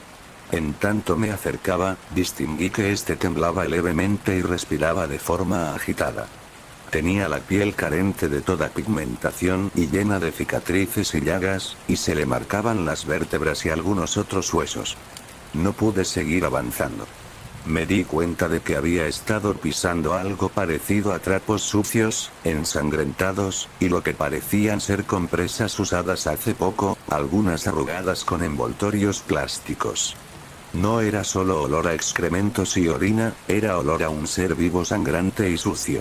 En tanto me acercaba, distinguí que este temblaba levemente y respiraba de forma agitada. Tenía la piel carente de toda pigmentación y llena de cicatrices y llagas, y se le marcaban las vértebras y algunos otros huesos. No pude seguir avanzando. Me di cuenta de que había estado pisando algo parecido a trapos sucios, ensangrentados, y lo que parecían ser compresas usadas hace poco, algunas arrugadas con envoltorios plásticos. No era solo olor a excrementos y orina, era olor a un ser vivo sangrante y sucio.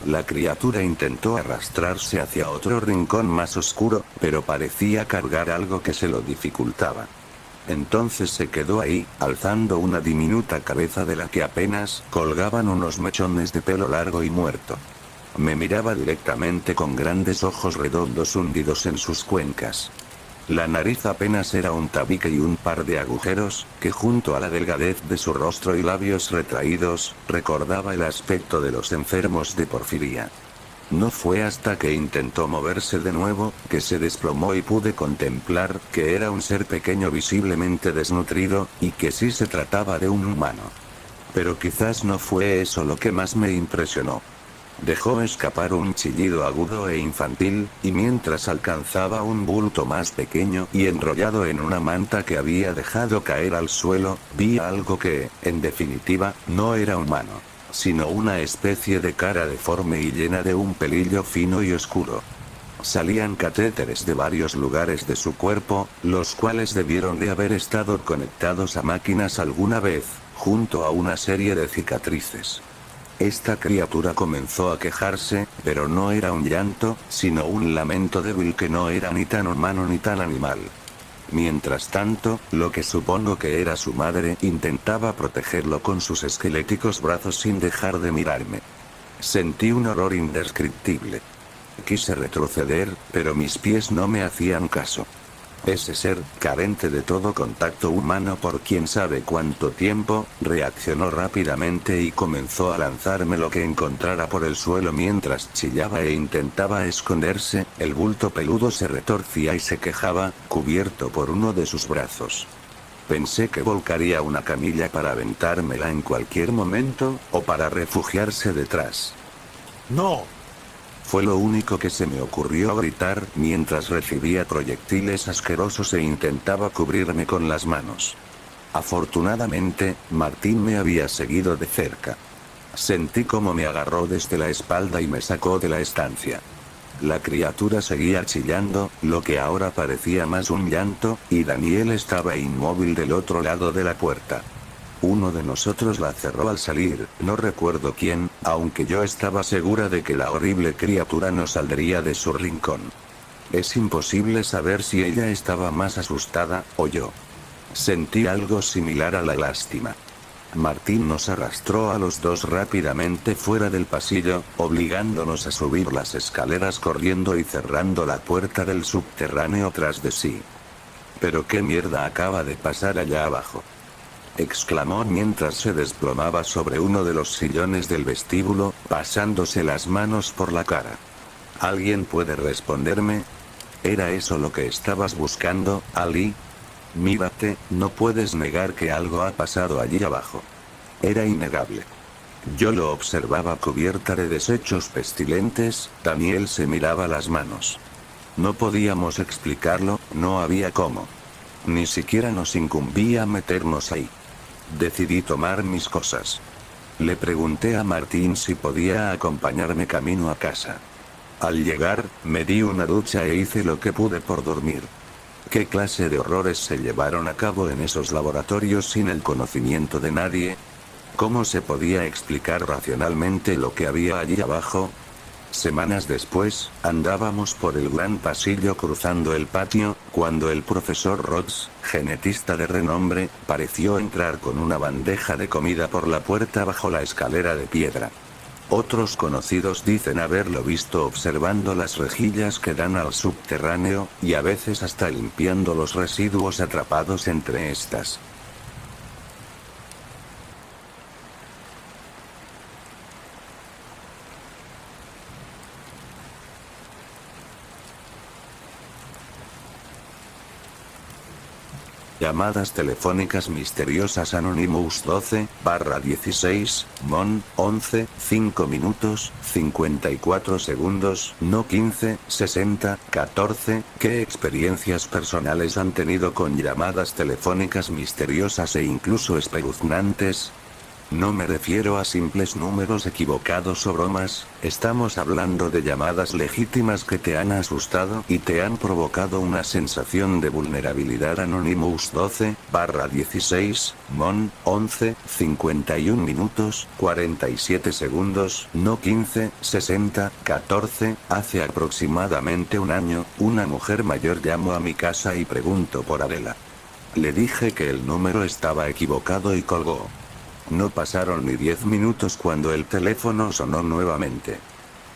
La criatura intentó arrastrarse hacia otro rincón más oscuro, pero parecía cargar algo que se lo dificultaba. Entonces se quedó ahí, alzando una diminuta cabeza de la que apenas colgaban unos mechones de pelo largo y muerto. Me miraba directamente con grandes ojos redondos hundidos en sus cuencas. La nariz apenas era un tabique y un par de agujeros, que junto a la delgadez de su rostro y labios retraídos, recordaba el aspecto de los enfermos de porfiria. No fue hasta que intentó moverse de nuevo, que se desplomó y pude contemplar que era un ser pequeño visiblemente desnutrido, y que sí se trataba de un humano. Pero quizás no fue eso lo que más me impresionó. Dejó escapar un chillido agudo e infantil, y mientras alcanzaba un bulto más pequeño y enrollado en una manta que había dejado caer al suelo, vi algo que, en definitiva, no era humano, sino una especie de cara deforme y llena de un pelillo fino y oscuro. Salían catéteres de varios lugares de su cuerpo, los cuales debieron de haber estado conectados a máquinas alguna vez, junto a una serie de cicatrices. Esta criatura comenzó a quejarse, pero no era un llanto, sino un lamento débil que no era ni tan humano ni tan animal. Mientras tanto, lo que supongo que era su madre intentaba protegerlo con sus esqueléticos brazos sin dejar de mirarme. Sentí un horror indescriptible. Quise retroceder, pero mis pies no me hacían caso. Ese ser, carente de todo contacto humano por quién sabe cuánto tiempo, reaccionó rápidamente y comenzó a lanzarme lo que encontrara por el suelo mientras chillaba e intentaba esconderse. El bulto peludo se retorcía y se quejaba, cubierto por uno de sus brazos. Pensé que volcaría una camilla para aventármela en cualquier momento, o para refugiarse detrás. ¡No! Fue lo único que se me ocurrió gritar mientras recibía proyectiles asquerosos e intentaba cubrirme con las manos. Afortunadamente, Martín me había seguido de cerca. Sentí como me agarró desde la espalda y me sacó de la estancia. La criatura seguía chillando, lo que ahora parecía más un llanto, y Daniel estaba inmóvil del otro lado de la puerta. Uno de nosotros la cerró al salir, no recuerdo quién, aunque yo estaba segura de que la horrible criatura no saldría de su rincón. Es imposible saber si ella estaba más asustada, o yo. Sentí algo similar a la lástima. Martín nos arrastró a los dos rápidamente fuera del pasillo, obligándonos a subir las escaleras corriendo y cerrando la puerta del subterráneo tras de sí. ¿Pero qué mierda acaba de pasar allá abajo?, exclamó mientras se desplomaba sobre uno de los sillones del vestíbulo, pasándose las manos por la cara. ¿Alguien puede responderme? ¿Era eso lo que estabas buscando, Ali? Mírate, no puedes negar que algo ha pasado allí abajo. Era innegable. Yo lo observaba cubierta de desechos pestilentes. Daniel se miraba las manos. No podíamos explicarlo, no había cómo. Ni siquiera nos incumbía meternos ahí. Decidí tomar mis cosas. Le pregunté a Martín si podía acompañarme camino a casa. Al llegar, me di una ducha e hice lo que pude por dormir. ¿Qué clase de horrores se llevaron a cabo en esos laboratorios sin el conocimiento de nadie? ¿Cómo se podía explicar racionalmente lo que había allí abajo? Semanas después, andábamos por el gran pasillo cruzando el patio, cuando el profesor Rhodes, genetista de renombre, pareció entrar con una bandeja de comida por la puerta bajo la escalera de piedra. Otros conocidos dicen haberlo visto observando las rejillas que dan al subterráneo, y a veces hasta limpiando los residuos atrapados entre estas. Llamadas telefónicas misteriosas Anonymous 12/16, Mon, 11, 5 minutos, 54 segundos, no 15, 60, 14. ¿Qué experiencias personales han tenido con llamadas telefónicas misteriosas e incluso espeluznantes? No me refiero a simples números equivocados o bromas, estamos hablando de llamadas legítimas que te han asustado y te han provocado una sensación de vulnerabilidad. Anonymous 12/16, Mon, 11, 51 minutos, 47 segundos, no 15, 60, 14. Hace aproximadamente un año, una mujer mayor llamó a mi casa y preguntó por Adela. Le dije que el número estaba equivocado y colgó. No pasaron ni 10 minutos cuando el teléfono sonó nuevamente.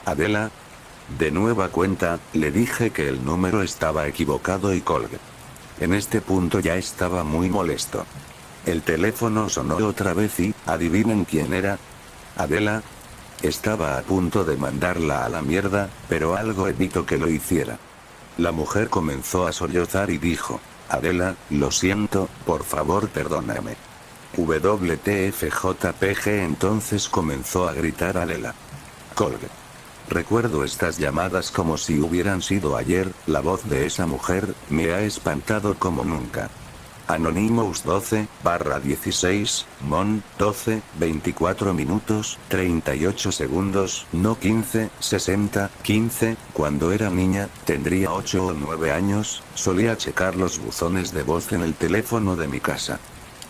Adela. De nueva cuenta, le dije que el número estaba equivocado y colgué. En este punto ya estaba muy molesto. El teléfono sonó otra vez y, ¿adivinen quién era? Adela. Estaba a punto de mandarla a la mierda, pero algo evitó que lo hiciera. La mujer comenzó a sollozar y dijo, Adela, lo siento, por favor perdóname. WTFJPG. Entonces comenzó a gritar Adela. Colgue. Recuerdo estas llamadas como si hubieran sido ayer, la voz de esa mujer, me ha espantado como nunca. Anonymous 12/16, Mon, 12, 24 minutos, 38 segundos, no 15, 60, 15, cuando era niña, tendría 8 o 9 años, solía checar los buzones de voz en el teléfono de mi casa.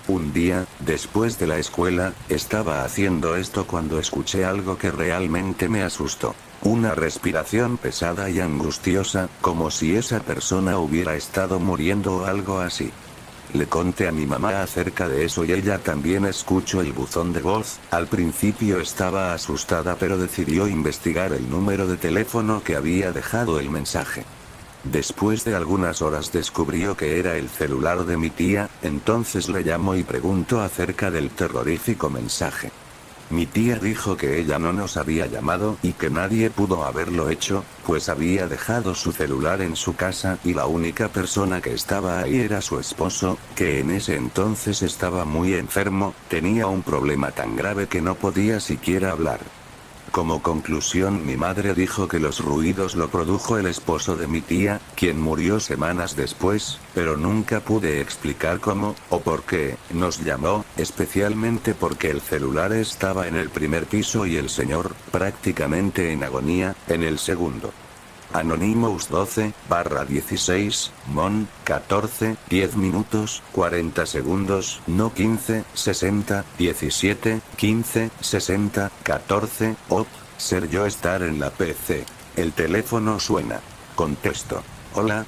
Un día, después de la escuela, estaba haciendo esto cuando escuché algo que realmente me asustó. Una respiración pesada y angustiosa, como si esa persona hubiera estado muriendo o algo así. Le conté a mi mamá acerca de eso y ella también escuchó el buzón de voz. Al principio estaba asustada, pero decidió investigar el número de teléfono que había dejado el mensaje. Después de algunas horas descubrió que era el celular de mi tía, entonces le llamó y preguntó acerca del terrorífico mensaje. Mi tía dijo que ella no nos había llamado y que nadie pudo haberlo hecho, pues había dejado su celular en su casa y la única persona que estaba ahí era su esposo, que en ese entonces estaba muy enfermo, tenía un problema tan grave que no podía siquiera hablar. Como conclusión, mi madre dijo que los ruidos lo produjo el esposo de mi tía, quien murió semanas después, pero nunca pude explicar cómo, o por qué, nos llamó, especialmente porque el celular estaba en el primer piso y el señor, prácticamente en agonía, en el segundo. Anonymous 12/16, Mon, 14, 10 minutos, 40 segundos, no 15, 60, 17, 15, 60, 14, ser yo estar en la PC. El teléfono suena. Contesto. Hola.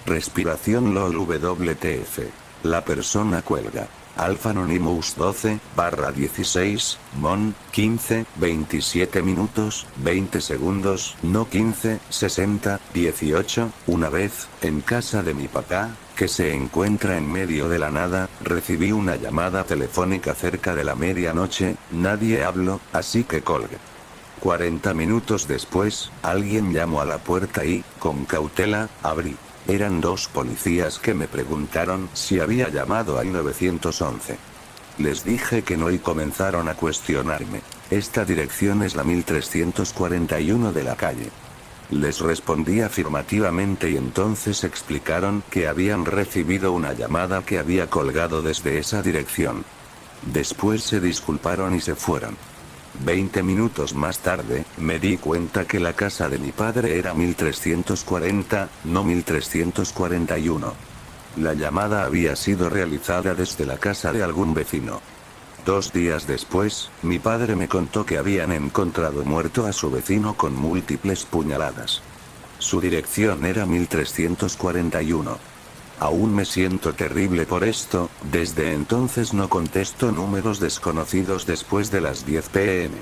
Respiración LOL WTF. La persona cuelga. Alpha Anonymous 12/16, Mon, 15, 27 minutos, 20 segundos, no 15, 60, 18, una vez, en casa de mi papá, que se encuentra en medio de la nada, recibí una llamada telefónica cerca de la medianoche, nadie habló, así que colgué. 40 minutos después, alguien llamó a la puerta y, con cautela, abrí. Eran dos policías que me preguntaron si había llamado al 911. Les dije que no y comenzaron a cuestionarme. Esta dirección es la 1341 de la calle. Les respondí afirmativamente y entonces explicaron que habían recibido una llamada que había colgado desde esa dirección. Después se disculparon y se fueron. 20 minutos más tarde, me di cuenta que la casa de mi padre era 1340, no 1341. La llamada había sido realizada desde la casa de algún vecino. 2 días después, mi padre me contó que habían encontrado muerto a su vecino con múltiples puñaladas. Su dirección era 1341. Aún me siento terrible por esto, desde entonces no contesto números desconocidos después de las 10 p.m.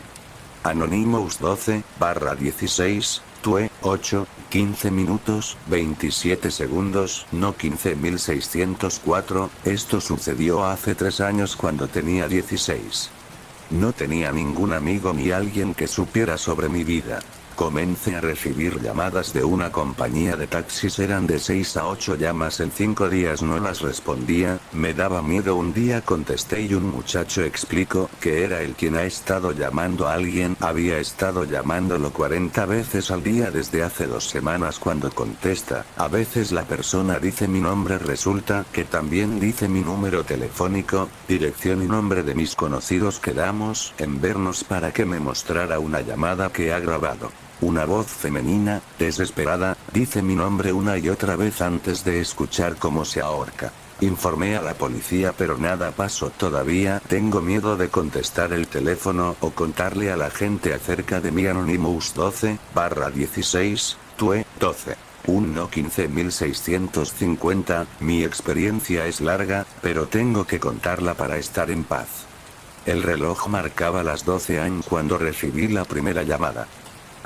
Anonymous 12/16, TUE, 8, 15 minutos, 27 segundos, no 15.604, esto sucedió hace 3 años cuando tenía 16. No tenía ningún amigo ni alguien que supiera sobre mi vida. Comencé a recibir llamadas de una compañía de taxis, eran de 6 a 8 llamadas en 5 días, no las respondía, me daba miedo. Un día contesté y un muchacho explicó que era él quien ha estado llamando a alguien, había estado llamándolo 40 veces al día desde hace 2 semanas. Cuando contesta, a veces la persona dice mi nombre, resulta que también dice mi número telefónico, dirección y nombre de mis conocidos. Quedamos en vernos para que me mostrara una llamada que ha grabado. Una voz femenina, desesperada, dice mi nombre una y otra vez antes de escuchar cómo se ahorca. Informé a la policía pero nada pasó todavía. Tengo miedo de contestar el teléfono o contarle a la gente acerca de mi Anonymous 12/16, TUE, 12. 1 15.650, mi experiencia es larga, pero tengo que contarla para estar en paz. El reloj marcaba las 12 AM cuando recibí la primera llamada.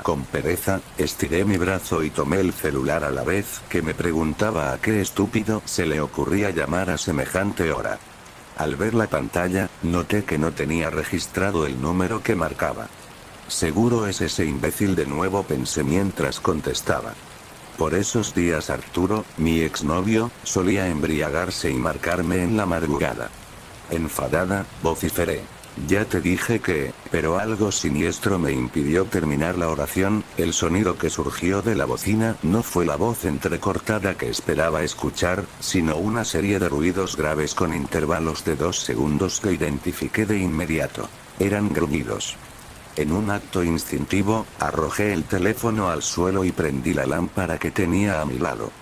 Con pereza, estiré mi brazo y tomé el celular a la vez que me preguntaba a qué estúpido se le ocurría llamar a semejante hora. Al ver la pantalla, noté que no tenía registrado el número que marcaba. Seguro es ese imbécil de nuevo, pensé mientras contestaba. Por esos días Arturo, mi exnovio, solía embriagarse y marcarme en la madrugada. Enfadada, vociferé. Ya te dije que, pero algo siniestro me impidió terminar la oración. El sonido que surgió de la bocina no fue la voz entrecortada que esperaba escuchar, sino una serie de ruidos graves con intervalos de 2 segundos que identifiqué de inmediato. Eran gruñidos. En un acto instintivo, arrojé el teléfono al suelo y prendí la lámpara que tenía a mi lado.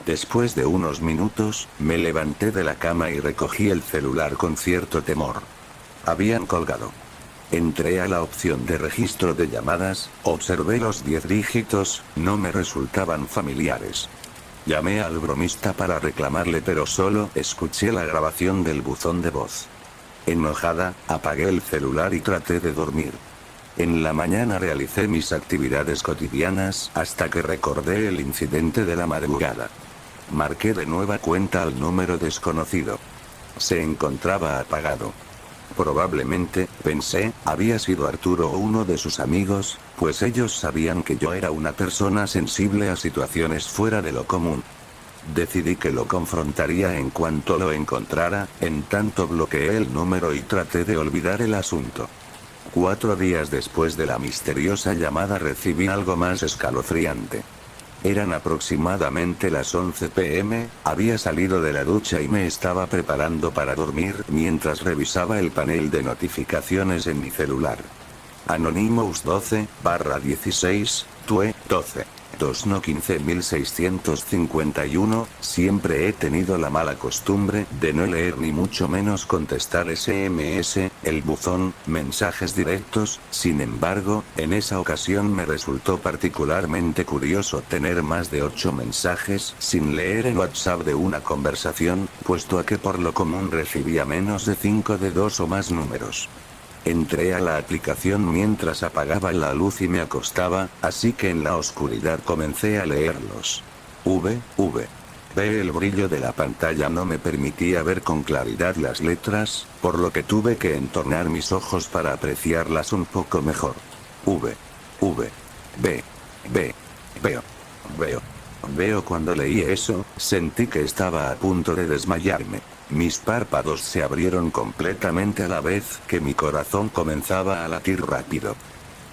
Después de unos minutos, me levanté de la cama y recogí el celular con cierto temor. Habían colgado. Entré a la opción de registro de llamadas, observé los 10 dígitos, no me resultaban familiares. Llamé al bromista para reclamarle pero solo escuché la grabación del buzón de voz. Enojada, apagué el celular y traté de dormir. En la mañana realicé mis actividades cotidianas hasta que recordé el incidente de la madrugada. Marqué de nueva cuenta al número desconocido. Se encontraba apagado. Probablemente, pensé, había sido Arturo o uno de sus amigos, pues ellos sabían que yo era una persona sensible a situaciones fuera de lo común. Decidí que lo confrontaría en cuanto lo encontrara, en tanto bloqueé el número y traté de olvidar el asunto. 4 días después de la misteriosa llamada recibí algo más escalofriante. Eran aproximadamente las 11 p.m, había salido de la ducha y me estaba preparando para dormir mientras revisaba el panel de notificaciones en mi celular. Anonymous 12/16, TUE, 12. 2 no 15.651, siempre he tenido la mala costumbre de no leer ni mucho menos contestar SMS, el buzón, mensajes directos. Sin embargo, en esa ocasión me resultó particularmente curioso tener más de 8 mensajes sin leer en WhatsApp de una conversación, puesto a que por lo común recibía menos de 5 de 2 o más números. Entré a la aplicación mientras apagaba la luz y me acostaba, así que en la oscuridad comencé a leerlos. El brillo de la pantalla no me permitía ver con claridad las letras, por lo que tuve que entornar mis ojos para apreciarlas un poco mejor. Veo. Cuando leí eso, sentí que estaba a punto de desmayarme. Mis párpados se abrieron completamente a la vez que mi corazón comenzaba a latir rápido.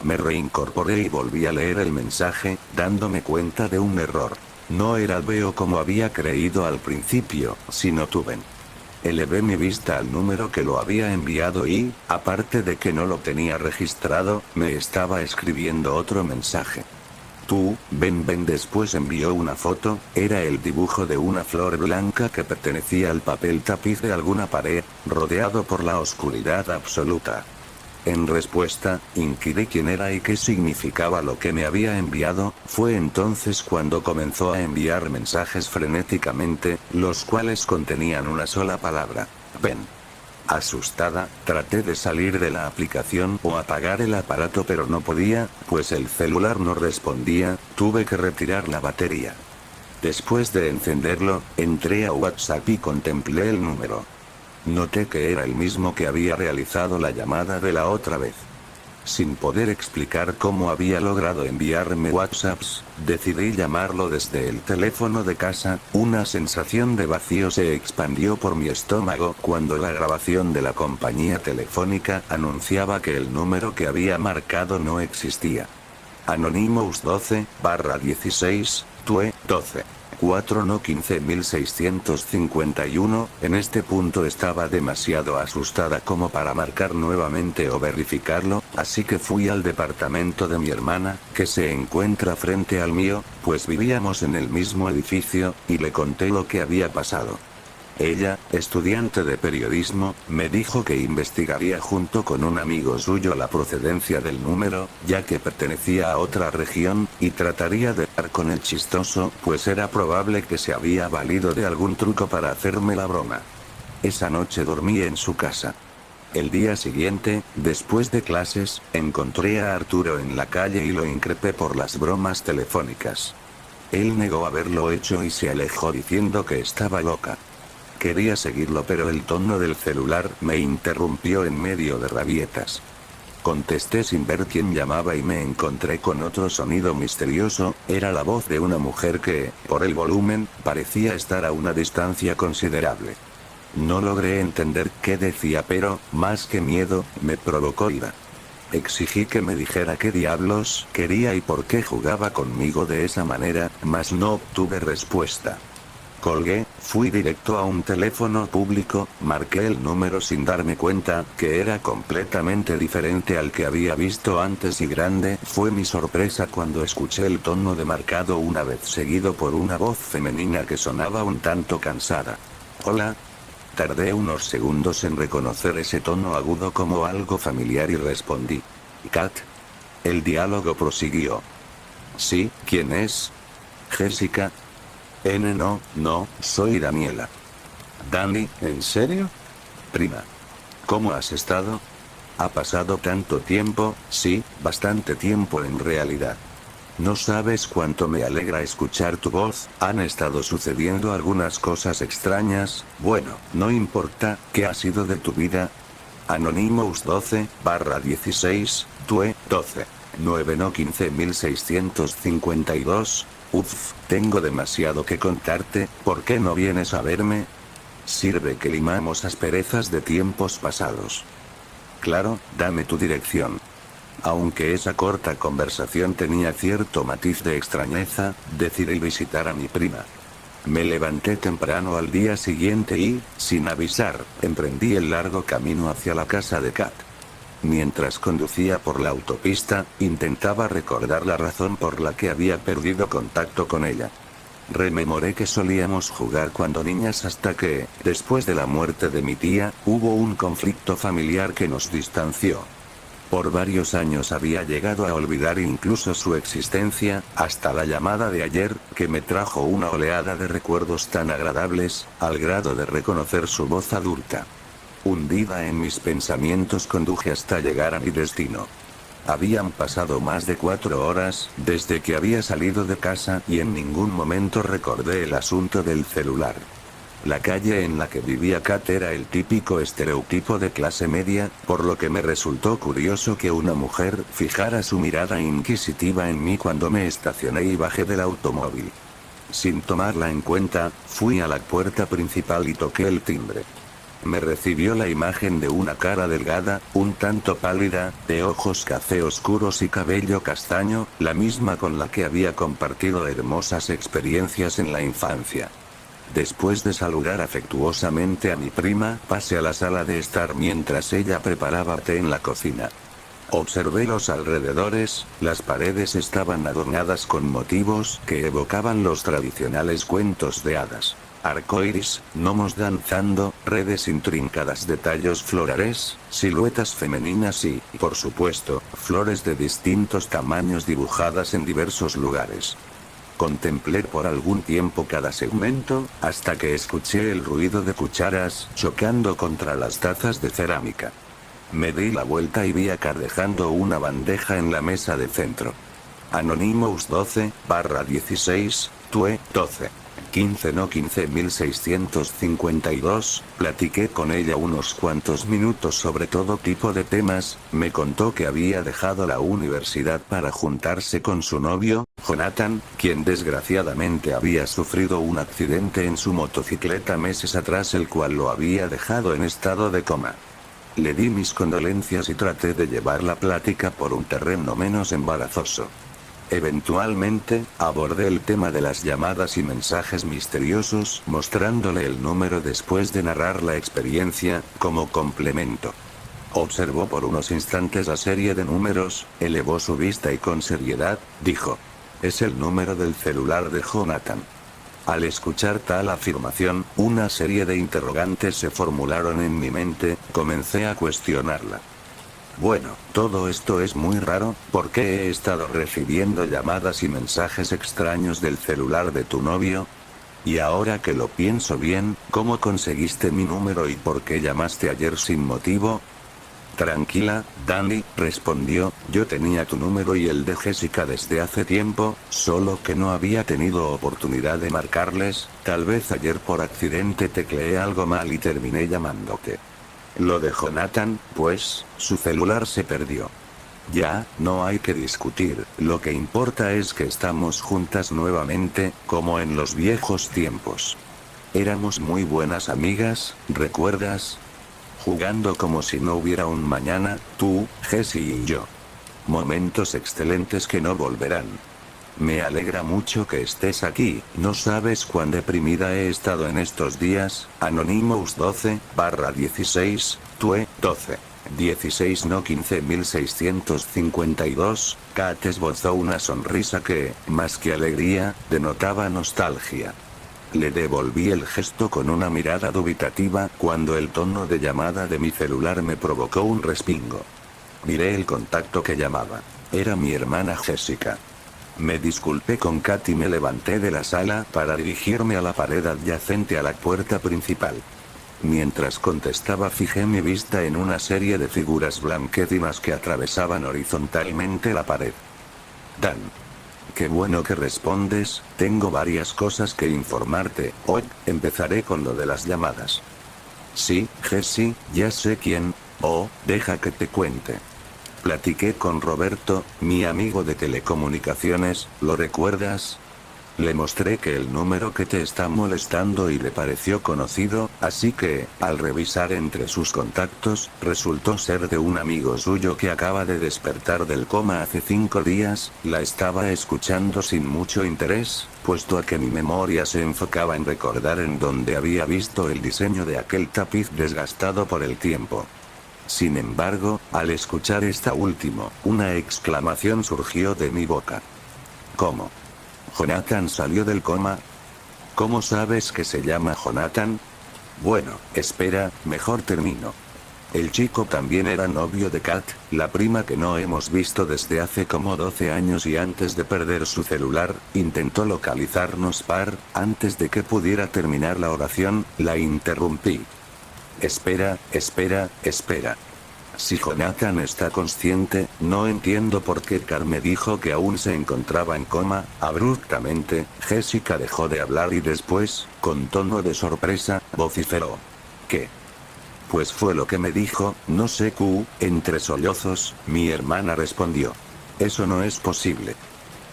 Me reincorporé y volví a leer el mensaje, dándome cuenta de un error. No era Veo como había creído al principio, sino Tuven. Elevé mi vista al número que lo había enviado y, aparte de que no lo tenía registrado, me estaba escribiendo otro mensaje. Tú, ven. Después envió una foto, era el dibujo de una flor blanca que pertenecía al papel tapiz de alguna pared, rodeado por la oscuridad absoluta. En respuesta, inquirí quién era y qué significaba lo que me había enviado. Fue entonces cuando comenzó a enviar mensajes frenéticamente, los cuales contenían una sola palabra: ven. Asustada, traté de salir de la aplicación o apagar el aparato pero no podía, pues el celular no respondía, tuve que retirar la batería. Después de encenderlo, entré a WhatsApp y contemplé el número. Noté que era el mismo que había realizado la llamada de la otra vez. Sin poder explicar cómo había logrado enviarme WhatsApps, decidí llamarlo desde el teléfono de casa. Una sensación de vacío se expandió por mi estómago cuando la grabación de la compañía telefónica anunciaba que el número que había marcado no existía. Anonymous 12/16, TUE 12. 4 no 15.651, en este punto estaba demasiado asustada como para marcar nuevamente o verificarlo, así que fui al departamento de mi hermana, que se encuentra frente al mío, pues vivíamos en el mismo edificio, y le conté lo que había pasado. Ella, estudiante de periodismo, me dijo que investigaría junto con un amigo suyo la procedencia del número, ya que pertenecía a otra región, y trataría de dar con el chistoso, pues era probable que se había valido de algún truco para hacerme la broma. Esa noche dormí en su casa. El día siguiente, después de clases, encontré a Arturo en la calle y lo increpé por las bromas telefónicas. Él negó haberlo hecho y se alejó diciendo que estaba loca. Quería seguirlo pero el tono del celular me interrumpió en medio de rabietas. Contesté sin ver quién llamaba y me encontré con otro sonido misterioso, era la voz de una mujer que, por el volumen, parecía estar a una distancia considerable. No logré entender qué decía pero, más que miedo, me provocó ira. Exigí que me dijera qué diablos quería y por qué jugaba conmigo de esa manera, mas no obtuve respuesta. Colgué, fui directo a un teléfono público, marqué el número sin darme cuenta que era completamente diferente al que había visto antes y grande fue mi sorpresa cuando escuché el tono de marcado una vez seguido por una voz femenina que sonaba un tanto cansada. Hola. Tardé unos segundos en reconocer ese tono agudo como algo familiar y respondí. Kat. El diálogo prosiguió. Sí, ¿quién es? Jessica. No, soy Daniela. Dani, ¿en serio? Prima. ¿Cómo has estado? Ha pasado tanto tiempo, sí, bastante tiempo en realidad. No sabes cuánto me alegra escuchar tu voz, han estado sucediendo algunas cosas extrañas, bueno, no importa, ¿qué ha sido de tu vida? Anonymous 12/16, TUE 12. 9 no 15.652. Uff, tengo demasiado que contarte, ¿por qué no vienes a verme? Sirve que limamos asperezas de tiempos pasados. Claro, dame tu dirección. Aunque esa corta conversación tenía cierto matiz de extrañeza, decidí visitar a mi prima. Me levanté temprano al día siguiente y, sin avisar, emprendí el largo camino hacia la casa de Kat. Mientras conducía por la autopista, intentaba recordar la razón por la que había perdido contacto con ella. Rememoré que solíamos jugar cuando niñas hasta que, después de la muerte de mi tía, hubo un conflicto familiar que nos distanció. Por varios años había llegado a olvidar incluso su existencia, hasta la llamada de ayer, que me trajo una oleada de recuerdos tan agradables, al grado de reconocer su voz adulta. Hundida en mis pensamientos conduje hasta llegar a mi destino. Habían pasado más de 4 horas, desde que había salido de casa y en ningún momento recordé el asunto del celular. La calle en la que vivía Kat era el típico estereotipo de clase media, por lo que me resultó curioso que una mujer fijara su mirada inquisitiva en mí cuando me estacioné y bajé del automóvil. Sin tomarla en cuenta, fui a la puerta principal y toqué el timbre. Me recibió la imagen de una cara delgada, un tanto pálida, de ojos café oscuros y cabello castaño, la misma con la que había compartido hermosas experiencias en la infancia. Después de saludar afectuosamente a mi prima, pasé a la sala de estar mientras ella preparaba té en la cocina. Observé los alrededores, las paredes estaban adornadas con motivos que evocaban los tradicionales cuentos de hadas. Arcoíris, gnomos danzando, redes intrincadas de tallos florales, siluetas femeninas y, por supuesto, flores de distintos tamaños dibujadas en diversos lugares. Contemplé por algún tiempo cada segmento, hasta que escuché el ruido de cucharas chocando contra las tazas de cerámica. Me di la vuelta y vi a Kat dejando una bandeja en la mesa de centro. Anonymous 12/16, TUE 12. 15 no 15.652, platiqué con ella unos cuantos minutos sobre todo tipo de temas, me contó que había dejado la universidad para juntarse con su novio, Jonathan, quien desgraciadamente había sufrido un accidente en su motocicleta meses atrás el cual lo había dejado en estado de coma. Le di mis condolencias y traté de llevar la plática por un terreno menos embarazoso. Eventualmente, abordé el tema de las llamadas y mensajes misteriosos, mostrándole el número después de narrar la experiencia, como complemento. Observó por unos instantes la serie de números, elevó su vista y con seriedad, dijo: es el número del celular de Jonathan. Al escuchar tal afirmación, una serie de interrogantes se formularon en mi mente, comencé a cuestionarla. Bueno, todo esto es muy raro, ¿por qué he estado recibiendo llamadas y mensajes extraños del celular de tu novio? Y ahora que lo pienso bien, ¿cómo conseguiste mi número y por qué llamaste ayer sin motivo? Tranquila, Dani, respondió, yo tenía tu número y el de Jessica desde hace tiempo, solo que no había tenido oportunidad de marcarles, tal vez ayer por accidente tecleé algo mal y terminé llamándote. Lo de Jonathan, pues, su celular se perdió. Ya, no hay que discutir, lo que importa es que estamos juntas nuevamente, como en los viejos tiempos. Éramos muy buenas amigas, ¿recuerdas? Jugando como si no hubiera un mañana, tú, Jessie y yo. Momentos excelentes que no volverán. Me alegra mucho que estés aquí, no sabes cuán deprimida he estado en estos días, Anonymous 12/16, TUE 12. 16 no 15.652, Kat esbozó una sonrisa que, más que alegría, denotaba nostalgia. Le devolví el gesto con una mirada dubitativa cuando el tono de llamada de mi celular me provocó un respingo. Miré el contacto que llamaba. Era mi hermana Jessica. Me disculpé con Kat y me levanté de la sala para dirigirme a la pared adyacente a la puerta principal. Mientras contestaba fijé mi vista en una serie de figuras blanquecinas que atravesaban horizontalmente la pared. Dan. Qué bueno que respondes, tengo varias cosas que informarte, hoy, empezaré con lo de las llamadas. Sí, Jessie, ya sé quién, deja que te cuente. Platiqué con Roberto, mi amigo de telecomunicaciones, ¿lo recuerdas? Le mostré que el número que te está molestando y le pareció conocido, así que, al revisar entre sus contactos, resultó ser de un amigo suyo que acaba de despertar del coma hace 5 días, la estaba escuchando sin mucho interés, puesto a que mi memoria se enfocaba en recordar en dónde había visto el diseño de aquel tapiz desgastado por el tiempo. Sin embargo, al escuchar esta última, una exclamación surgió de mi boca. ¿Cómo? ¿Jonathan salió del coma? ¿Cómo sabes que se llama Jonathan? Bueno, espera, mejor termino. El chico también era novio de Kat, la prima que no hemos visto desde hace como 12 años y antes de perder su celular, intentó localizarnos antes de que pudiera terminar la oración, la interrumpí. Espera. Si Jonathan está consciente, no entiendo por qué Kat me dijo que aún se encontraba en coma. Abruptamente, Jessica dejó de hablar y después, con tono de sorpresa, vociferó. ¿Qué? Pues fue lo que me dijo, no sé entre sollozos, mi hermana respondió. Eso no es posible.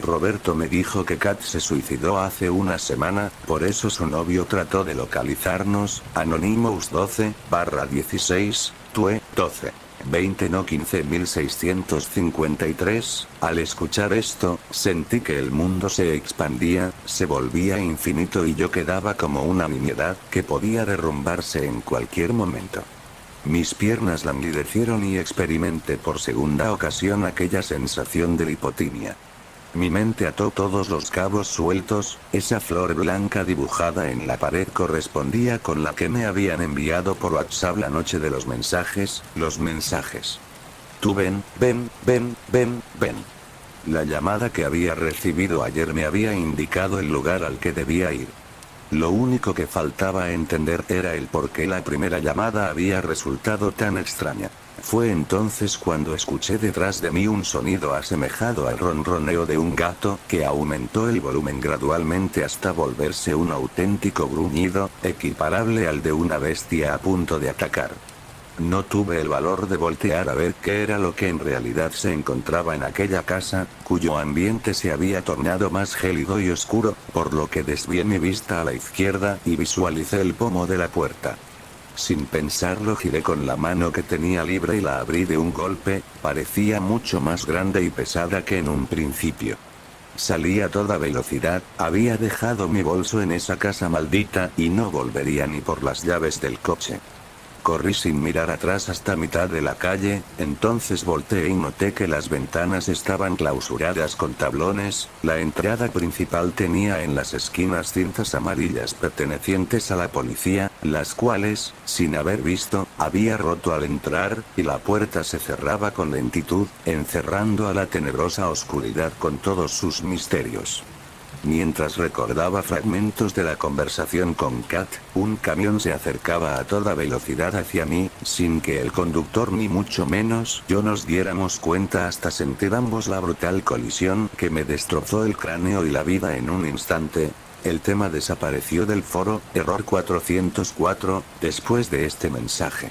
Roberto me dijo que Kat se suicidó hace una semana, por eso su novio trató de localizarnos, Anonymous 12/16, TUE 12. 20 no 15.653, al escuchar esto, sentí que el mundo se expandía, se volvía infinito y yo quedaba como una nimiedad que podía derrumbarse en cualquier momento. Mis piernas languidecieron y experimenté por segunda ocasión aquella sensación de lipotimia. Mi mente ató todos los cabos sueltos, esa flor blanca dibujada en la pared correspondía con la que me habían enviado por WhatsApp la noche de los mensajes. Tú ven. La llamada que había recibido ayer me había indicado el lugar al que debía ir. Lo único que faltaba entender era el por qué la primera llamada había resultado tan extraña. Fue entonces cuando escuché detrás de mí un sonido asemejado al ronroneo de un gato, que aumentó el volumen gradualmente hasta volverse un auténtico gruñido, equiparable al de una bestia a punto de atacar. No tuve el valor de voltear a ver qué era lo que en realidad se encontraba en aquella casa, cuyo ambiente se había tornado más gélido y oscuro, por lo que desvié mi vista a la izquierda y visualicé el pomo de la puerta. Sin pensarlo giré con la mano que tenía libre y la abrí de un golpe. Parecía mucho más grande y pesada que en un principio. Salí a toda velocidad, había dejado mi bolso en esa casa maldita y no volvería ni por las llaves del coche. Corrí sin mirar atrás hasta mitad de la calle, entonces volteé y noté que las ventanas estaban clausuradas con tablones. La entrada principal tenía en las esquinas cintas amarillas pertenecientes a la policía, las cuales, sin haber visto, había roto al entrar, y la puerta se cerraba con lentitud, encerrando a la tenebrosa oscuridad con todos sus misterios. Mientras recordaba fragmentos de la conversación con Kat, un camión se acercaba a toda velocidad hacia mí, sin que el conductor ni mucho menos yo nos diéramos cuenta hasta sentir ambos la brutal colisión que me destrozó el cráneo y la vida en un instante. El tema desapareció del foro, error 404, después de este mensaje.